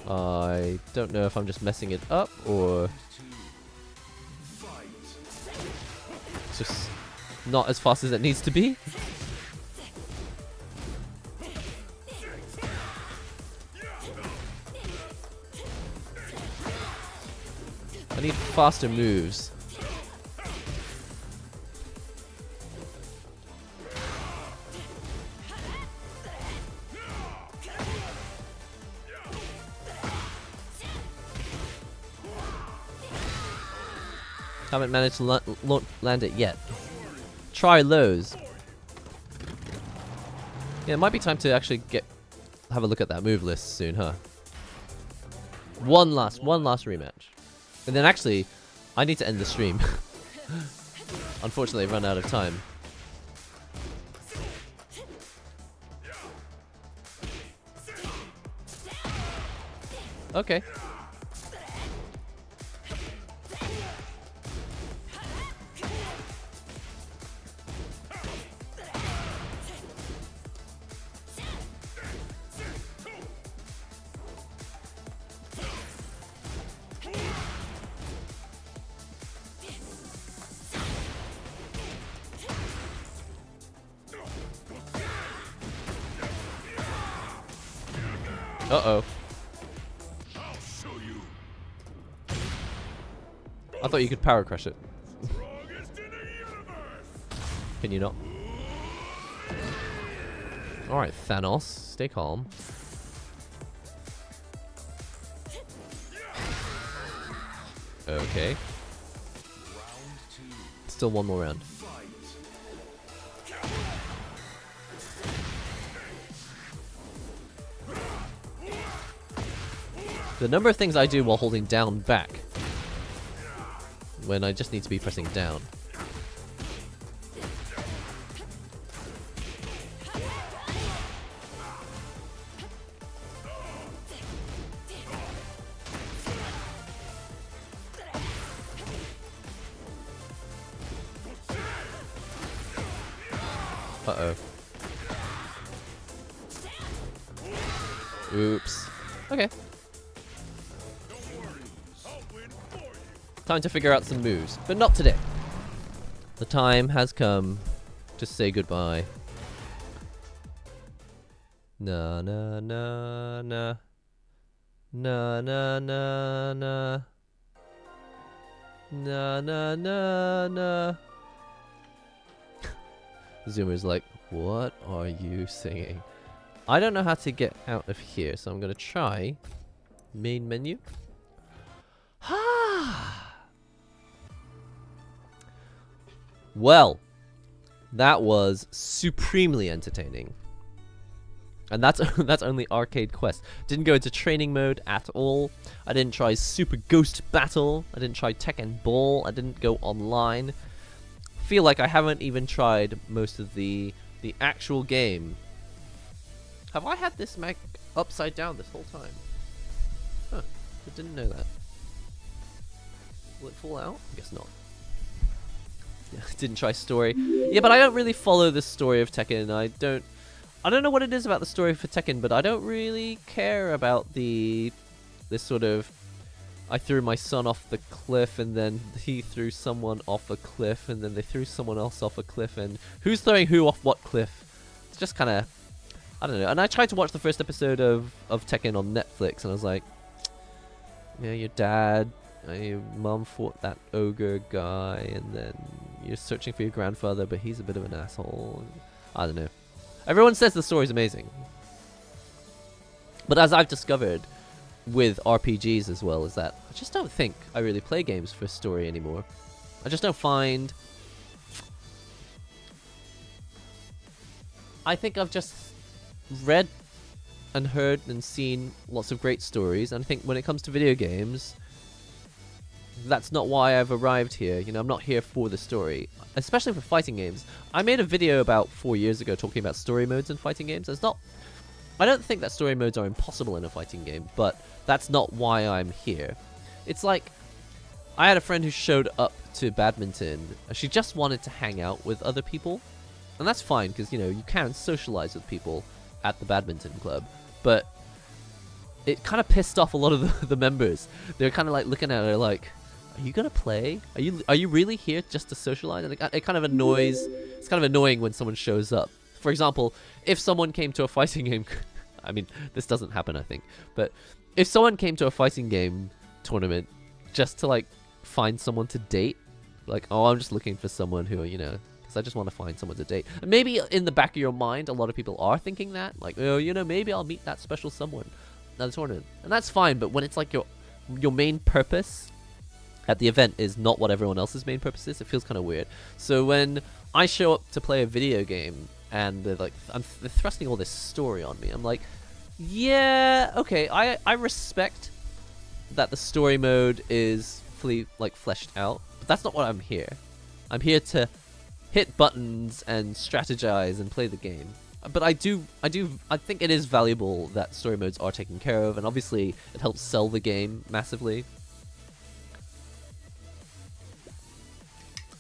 I don't know if I'm just messing it up or it's just not as fast as it needs to be. I need faster moves. Haven't managed to land it yet. Try lows. Yeah, it might be time to actually have a look at that move list soon, huh? One last rematch. And then actually, I need to end the stream. Unfortunately, I've run out of time. Okay. Uh-oh. I thought you could power crush it. Can you not? Alright, Thanos, stay calm. Okay. Still one more round. The number of things I do while holding down back when I just need to be pressing down. Uh-oh. Oops. Okay. Time to figure out some moves, but not today. The time has come to say goodbye. Na na na na. Na na na na. Na na na na. Zoomer's like, what are you singing? I don't know how to get out of here, so I'm gonna try main menu. Well, that was supremely entertaining. And that's only arcade quest. Didn't go into training mode at all. I didn't try Super Ghost Battle. I didn't try Tekken Ball. I didn't go online. Feel like I haven't even tried most of the actual game. Have I had this mic upside down this whole time? Huh, I didn't know that. Will it fall out? I guess not. Yeah, didn't try story. Yeah, but I don't really follow the story of Tekken. I don't know what it is about the story for Tekken, but I don't really care about this sort of, I threw my son off the cliff and then he threw someone off a cliff and then they threw someone else off a cliff and who's throwing who off what cliff? It's just kind of, I don't know. And I tried to watch the first episode of Tekken on Netflix and I was like, yeah, your dad, your mom fought that ogre guy and then you're searching for your grandfather, but he's a bit of an asshole. I don't know. Everyone says the story's amazing. But as I've discovered with RPGs as well, is that I just don't think I really play games for story anymore. I just don't find... I think I've just read and heard and seen lots of great stories, and I think when it comes to video games, that's not why I've arrived here. You know, I'm not here for the story, especially for fighting games. I made a video about 4 years ago talking about story modes in fighting games. I don't think that story modes are impossible in a fighting game, but that's not why I'm here. It's like, I had a friend who showed up to badminton. She just wanted to hang out with other people, and that's fine because, you know, you can socialize with people at the badminton club, but it kind of pissed off a lot of the members. They're kind of like looking at her like, are you gonna play? Are you really here just to socialize? And it kind of annoys. It's kind of annoying when someone shows up. For example, if someone came to a fighting game, I mean, this doesn't happen, I think, but if someone came to a fighting game tournament just to like find someone to date, like, oh, I'm just looking for someone who, you know, because I just want to find someone to date. And maybe in the back of your mind, a lot of people are thinking that, like, oh, you know, maybe I'll meet that special someone at the tournament, and that's fine. But when it's like your main purpose at the event is not what everyone else's main purpose is, it feels kind of weird. So when I show up to play a video game and they're like, they're thrusting all this story on me, I'm like, yeah, okay, I respect that the story mode is fully like fleshed out, but that's not what I'm here. I'm here to hit buttons and strategize and play the game. But I think it is valuable that story modes are taken care of, and obviously it helps sell the game massively.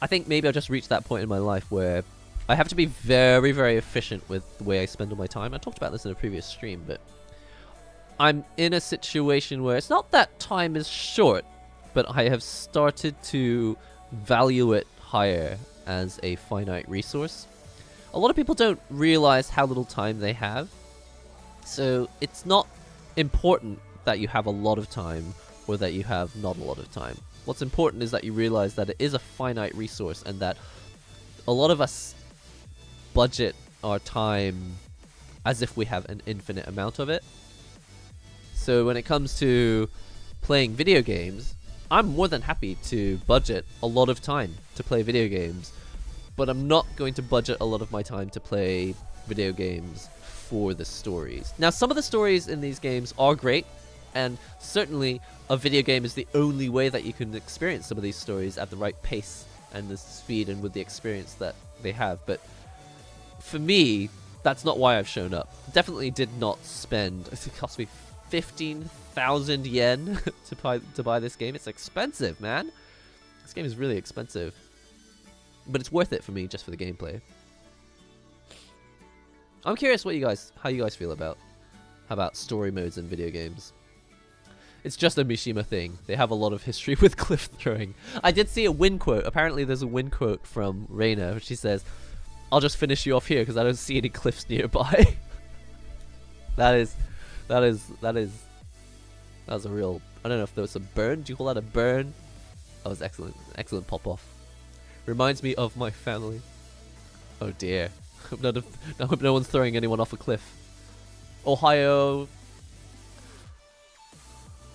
I think maybe I've just reached that point in my life where I have to be very, very efficient with the way I spend all my time. I talked about this in a previous stream, but I'm in a situation where it's not that time is short, but I have started to value it higher as a finite resource. A lot of people don't realize how little time they have, so it's not important that you have a lot of time or that you have not a lot of time. What's important is that you realize that it is a finite resource and that a lot of us budget our time as if we have an infinite amount of it. So when it comes to playing video games, I'm more than happy to budget a lot of time to play video games, but I'm not going to budget a lot of my time to play video games for the stories. Now, some of the stories in these games are great, and certainly a video game is the only way that you can experience some of these stories at the right pace and the speed and with the experience that they have. But for me, that's not why I've shown up. Definitely did not spend, it cost me 15,000 yen to buy this game. It's expensive, man. This game is really expensive. But it's worth it for me just for the gameplay. I'm curious how you guys feel about story modes in video games. It's just a Mishima thing. They have a lot of history with cliff throwing. I did see a win quote. Apparently there's a win quote from Reina. She says, "I'll just finish you off here because I don't see any cliffs nearby." That was a real, I don't know if there was a burn. Do you call that a burn? That was excellent. Excellent pop off. Reminds me of my family. Oh dear. I hope no one's throwing anyone off a cliff. Ohio.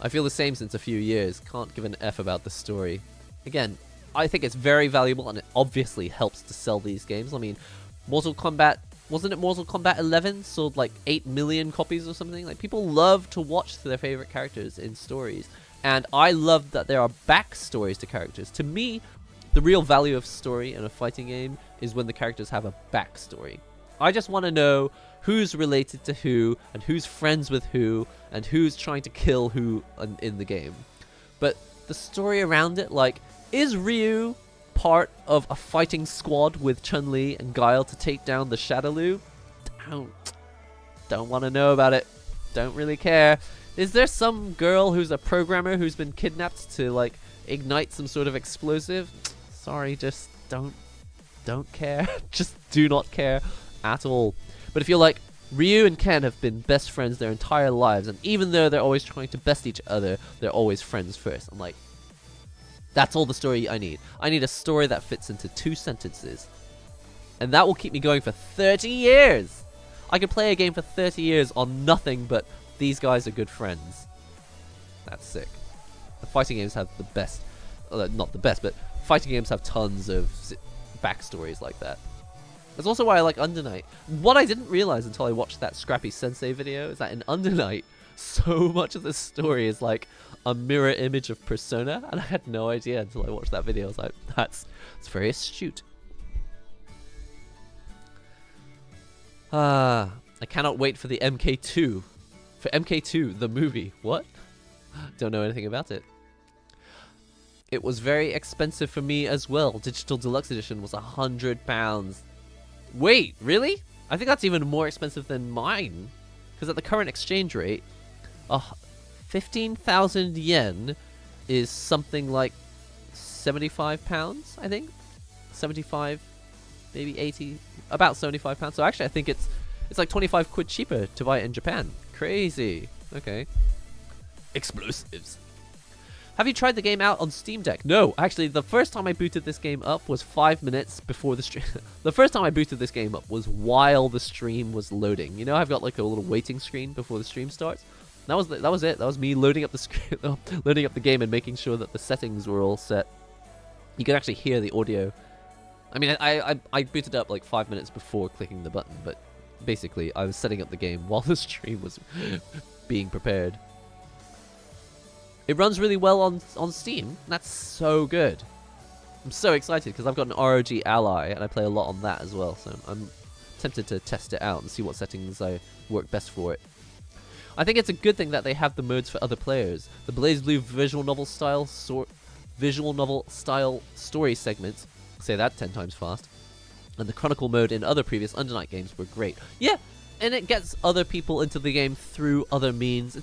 I feel the same since a few years. Can't give an F about the story. Again, I think it's very valuable and it obviously helps to sell these games. I mean, Mortal Kombat, wasn't it Mortal Kombat 11 sold like 8 million copies or something? Like, people love to watch their favorite characters in stories. And I love that there are backstories to characters. To me, the real value of story in a fighting game is when the characters have a backstory. I just want to know who's related to who, and who's friends with who, and who's trying to kill who in the game. But the story around it, like, is Ryu part of a fighting squad with Chun-Li and Guile to take down the Shadaloo? Don't want to know about it. Don't really care. Is there some girl who's a programmer who's been kidnapped to, like, ignite some sort of explosive? Sorry, just don't care. Just do not care at all. But if you're like, Ryu and Ken have been best friends their entire lives, and even though they're always trying to best each other, they're always friends first. I'm like, that's all the story I need. I need a story that fits into 2 sentences. And that will keep me going for 30 years. I could play a game for 30 years on nothing but these guys are good friends. That's sick. The fighting games have the best, not the best, but fighting games have tons of backstories like that. That's also why I like Under Night. What I didn't realize until I watched that Scrappy Sensei video is that in Under Night, so much of the story is like a mirror image of Persona, and I had no idea until I watched that video. I was like, that's very astute. I cannot wait for the MK2. For MK2, the movie. What? Don't know anything about it. It was very expensive for me as well. Digital Deluxe Edition was £100. Wait, really? I think that's even more expensive than mine. Because at the current exchange rate, 15,000 yen is something like £75, I think? 75, maybe 80, about £75. So actually I think it's like 25 quid cheaper to buy it in Japan. Crazy. Okay. Explosives. Have you tried the game out on Steam Deck? No, actually, the first time I booted this game up was 5 minutes before the stream. The first time I booted this game up was while the stream was loading. You know, I've got like a little waiting screen before the stream starts. That was it. That was me loading up the screen, loading up the game and making sure that the settings were all set. You can actually hear the audio. I mean, I booted up like 5 minutes before clicking the button, but basically I was setting up the game while the stream was being prepared. It runs really well on Steam. That's so good. I'm so excited because I've got an ROG Ally and I play a lot on that as well. So I'm tempted to test it out and see what settings I work best for it. I think it's a good thing that they have the modes for other players. The BlazBlue visual novel style story segments, say that 10 times fast, and the Chronicle mode in other previous Under Night games were great. Yeah, and it gets other people into the game through other means.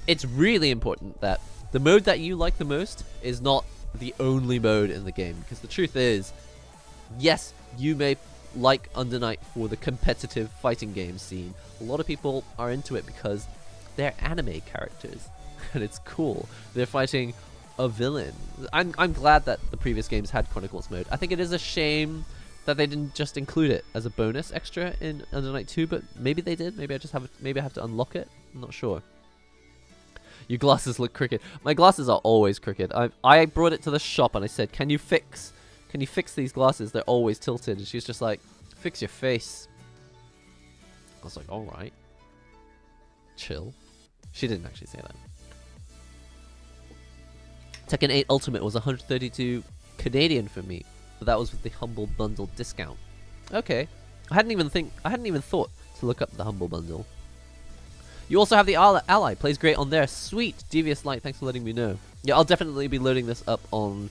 It's really important that the mode that you like the most is not the only mode in the game. Because the truth is, yes, you may like Under Night for the competitive fighting game scene. A lot of people are into it because they're anime characters. And it's cool. They're fighting a villain. I'm glad that the previous games had Chronicles mode. I think it is a shame that they didn't just include it as a bonus extra in Under Night 2. But maybe they did. Maybe I have to unlock it. I'm not sure. Your glasses look crooked. My glasses are always crooked. I brought it to the shop and I said, can you fix these glasses? They're always tilted. And she's just like, fix your face. I was like, alright. Chill. She didn't actually say that. Tekken 8 Ultimate was 132 Canadian for me, but that was with the Humble Bundle discount. Okay. I hadn't even thought to look up the Humble Bundle. You also have the Ally. Plays great on there. Sweet. Devious Light, thanks for letting me know. Yeah, I'll definitely be loading this up on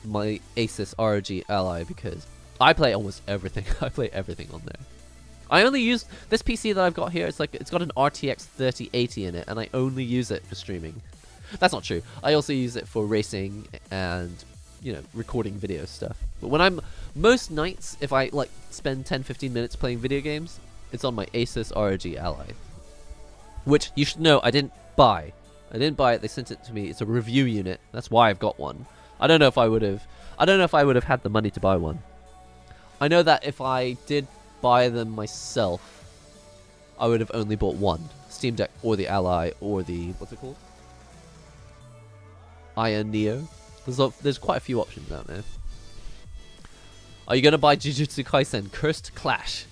my Asus ROG Ally because I play almost everything. I play everything on there. I only use this PC that I've got here. It's got an RTX 3080 in it, and I only use it for streaming. That's not true. I also use it for racing and, you know, recording video stuff. But when I'm most nights, if I like spend 10-15 minutes playing video games, it's on my Asus ROG Ally, which you should know I didn't buy. I didn't buy it. They sent it to me. It's a review unit. That's why I've got one. I don't know if I would have had the money to buy one. I know that if I did buy them myself, I would have only bought one. Steam Deck or the Ally or the, what's it called? Aya Neo. There's quite a few options out there. Are you going to buy Jujutsu Kaisen Cursed Clash?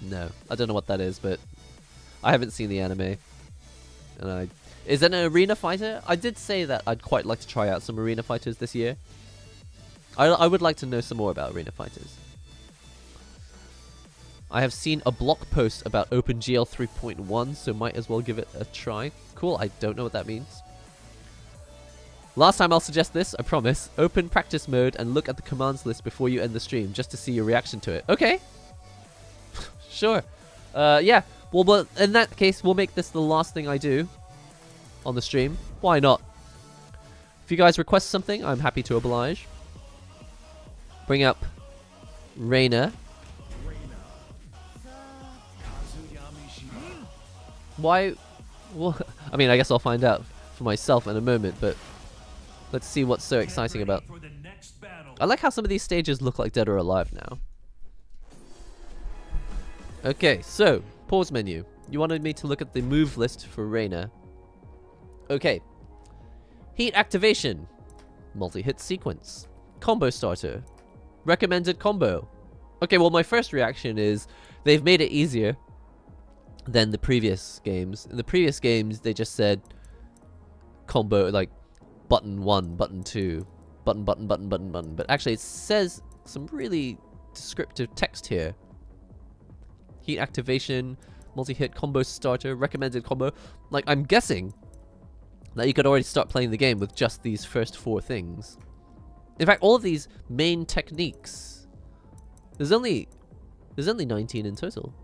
No. I don't know what that is, but I haven't seen the anime. And is it an arena fighter? I did say that I'd quite like to try out some arena fighters this year. I would like to know some more about arena fighters. I have seen a blog post about OpenGL 3.1, so might as well give it a try. Cool, I don't know what that means. Last time I'll suggest this, I promise. Open practice mode and look at the commands list before you end the stream, just to see your reaction to it. Okay. Sure. Yeah. Well, in that case, we'll make this the last thing I do on the stream. Why not? If you guys request something, I'm happy to oblige. Bring up Reina. Why? Well, I mean, I guess I'll find out for myself in a moment, but let's see what's so exciting about. I like how some of these stages look like Dead or Alive now. Okay, so, pause menu. You wanted me to look at the move list for Reina. Okay. Heat activation. Multi-hit sequence. Combo starter. Recommended combo. Okay, well, my first reaction is they've made it easier than the previous games. In the previous games, they just said combo, like button 1, button 2, button, button, button, button, button. But actually, it says some really descriptive text here. Heat activation, multi-hit combo starter, recommended combo. Like, I'm guessing that you could already start playing the game with just these first 4 things. In fact, all of these main techniques, there's only 19 in total.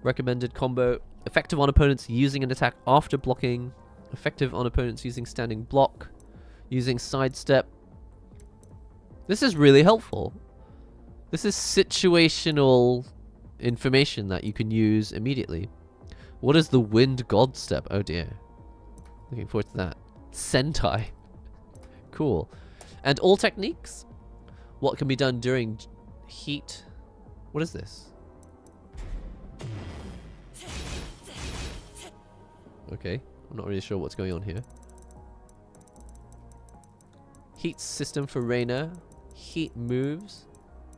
Recommended combo, effective on opponents using an attack after blocking, effective on opponents using standing block, using sidestep. This is really helpful. This is situational information that you can use immediately. What is the wind god step? Oh dear. Looking forward to that. Sentai. Cool. And all techniques? What can be done during heat? What is this? Okay, I'm not really sure what's going on here. Heat system for Reina. Heat moves.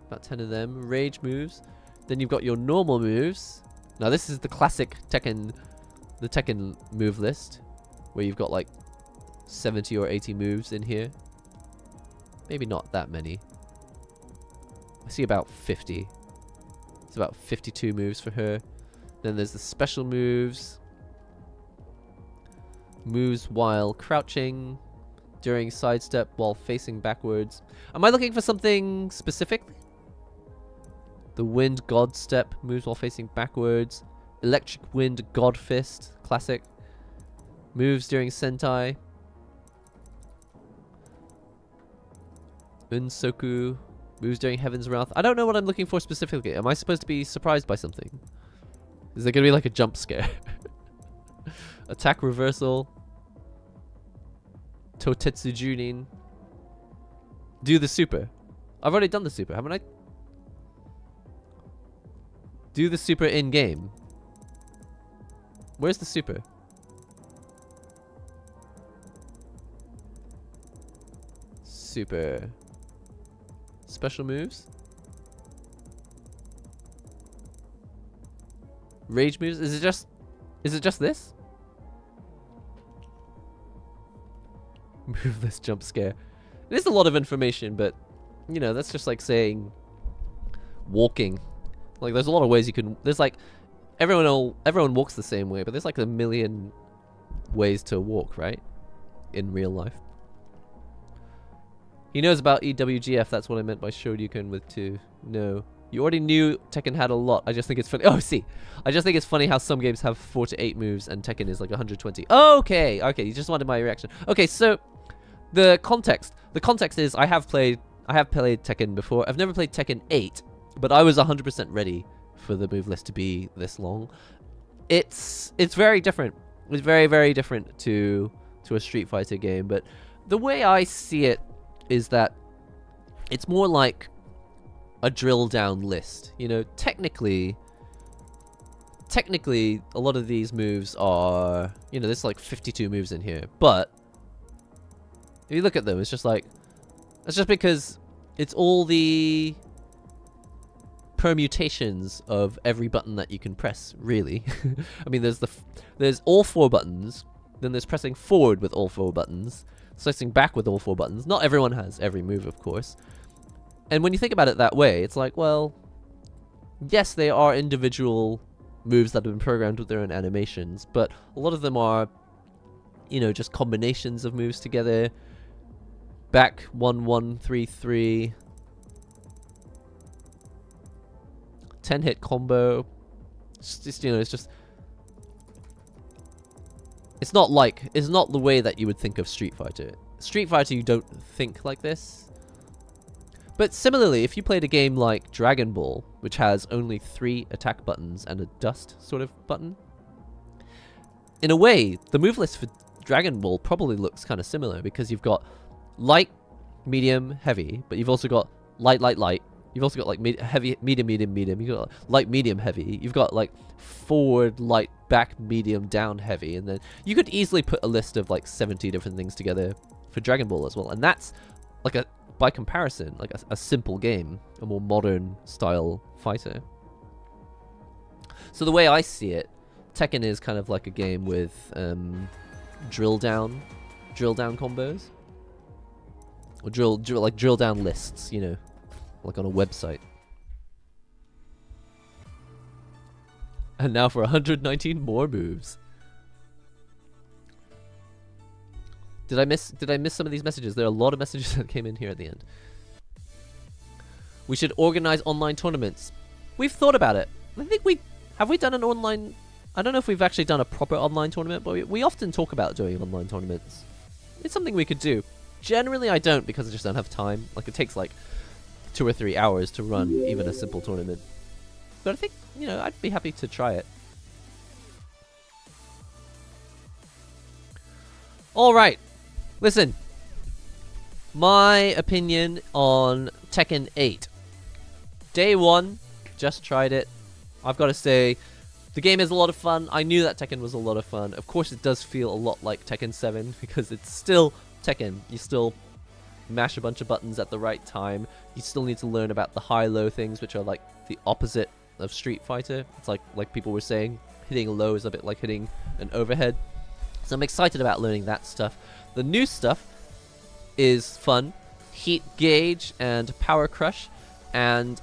About 10 of them. Rage moves. Then you've got your normal moves. Now this is the classic Tekken, the Tekken move list, where you've got like 70 or 80 moves in here. Maybe not that many. I see about 50. It's about 52 moves for her. Then there's the special moves. Moves while crouching, during sidestep, while facing backwards. Am I looking for something specific? The wind god step, moves while facing backwards. Electric wind god fist, classic. Moves during sentai. Unsoku, moves during Heaven's Wrath. I don't know what I'm looking for specifically. Am I supposed to be surprised by something? Is there going to be like a jump scare? Attack reversal. Totetsu Junin. Do the super. I've already done the super, haven't I? Do the super in game. Where's the super? Super. Special moves. Rage moves. Is it just this? Moveless jump scare. It is a lot of information, but you know, that's just like saying walking. Like there's a lot of ways you can, there's like everyone walks the same way, but there's like a million ways to walk, right? In real life. He knows about EWGF, that's what I meant by Shoryuken with 2. No. You already knew Tekken had a lot. I just think it's funny. Oh, see. I just think it's funny how some games have 4 to 8 moves and Tekken is like 120. Okay. Okay, you just wanted my reaction. Okay, so the context. The context is I have played Tekken before. I've never played Tekken 8, but I was 100% ready for the move list to be this long. It's very different. It's very, very different to a Street Fighter game, but the way I see it is that it's more like a drill down list. You know, technically a lot of these moves are, you know, there's like 52 moves in here, but if you look at them, it's just like, that's just because it's all the permutations of every button that you can press, really. I mean, there's all 4 buttons, then there's pressing forward with all 4 buttons, slicing back with all 4 buttons. Not everyone has every move, of course. And when you think about it that way, it's like, well, yes, they are individual moves that have been programmed with their own animations, but a lot of them are, you know, just combinations of moves together. Back 1 1 3 3, 10-hit combo. It's just, you know, it's not the way that you would think of Street Fighter. Street Fighter, you don't think like this. But similarly, if you played a game like Dragon Ball, which has only 3 attack buttons and a dust sort of button, in a way, the move list for Dragon Ball probably looks kind of similar, because you've got light, medium, heavy, but you've also got light, light, light. You've also got like heavy, medium, medium, medium. You've got light, medium, heavy. You've got like forward, light, back, medium, down, heavy. And then you could easily put a list of like 70 different things together for Dragon Ball as well. And that's like by comparison, like a simple game, a more modern style fighter. So the way I see it, Tekken is kind of like a game with drill down combos, or drill down lists, you know, like on a website. And now for 119 more moves. Did I miss some of these messages? There are a lot of messages that came in here at the end. We should organize online tournaments. We've thought about it. I think we done an online. I don't know if we've actually done a proper online tournament, but we often talk about doing online tournaments. It's something we could do. Generally, I don't, because I just don't have time. Like, it takes like 2 or 3 hours to run even a simple tournament. But I think, you know, I'd be happy to try it. All right. Listen, my opinion on Tekken 8. Day 1, just tried it. I've got to say, the game is a lot of fun. I knew that Tekken was a lot of fun. Of course, it does feel a lot like Tekken 7, because it's still Tekken. You still mash a bunch of buttons at the right time. You still need to learn about the high-low things, which are like the opposite of Street Fighter. It's like people were saying, hitting a low is a bit like hitting an overhead. So I'm excited about learning that stuff. The new stuff is fun. Heat Gauge and Power Crush. And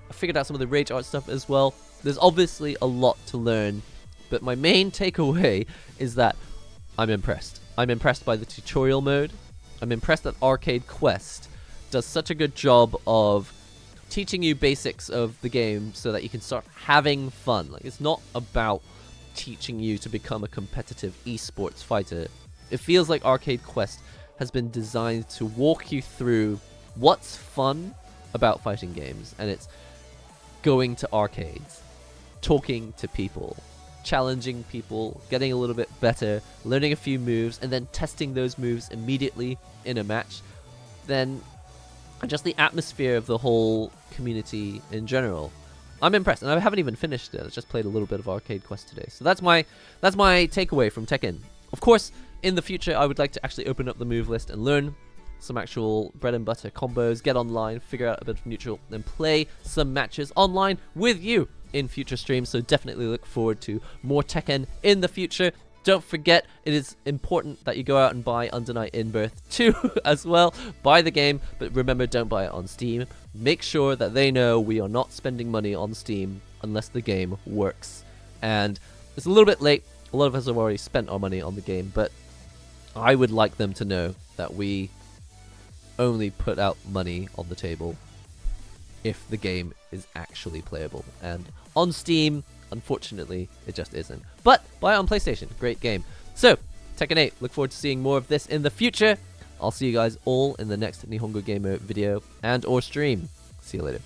I figured out some of the Rage Art stuff as well. There's obviously a lot to learn, but my main takeaway is that I'm impressed. I'm impressed by the tutorial mode. I'm impressed that Arcade Quest does such a good job of teaching you basics of the game so that you can start having fun. Like, it's not about teaching you to become a competitive esports fighter. It feels like Arcade Quest has been designed to walk you through what's fun about fighting games, and it's going to arcades, talking to people, challenging people, getting a little bit better, learning a few moves, and then testing those moves immediately in a match. Then just the atmosphere of the whole community in general. I'm impressed, and I haven't even finished it. I just played a little bit of Arcade Quest today. So that's my takeaway from Tekken. Of course, in the future, I would like to actually open up the move list and learn some actual bread and butter combos, get online, figure out a bit of neutral, and play some matches online with you in future streams. So definitely look forward to more Tekken in the future. Don't forget, it is important that you go out and buy Under Night In-Birth 2 as well. Buy the game, but remember, don't buy it on Steam. Make sure that they know we are not spending money on Steam unless the game works. And it's a little bit late. A lot of us have already spent our money on the game, but I would like them to know that we only put out money on the table if the game is actually playable. And on Steam, unfortunately, it just isn't. But buy it on PlayStation. Great game. So, Tekken 8. Look forward to seeing more of this in the future. I'll see you guys all in the next NihongoGamer video and or stream. See you later.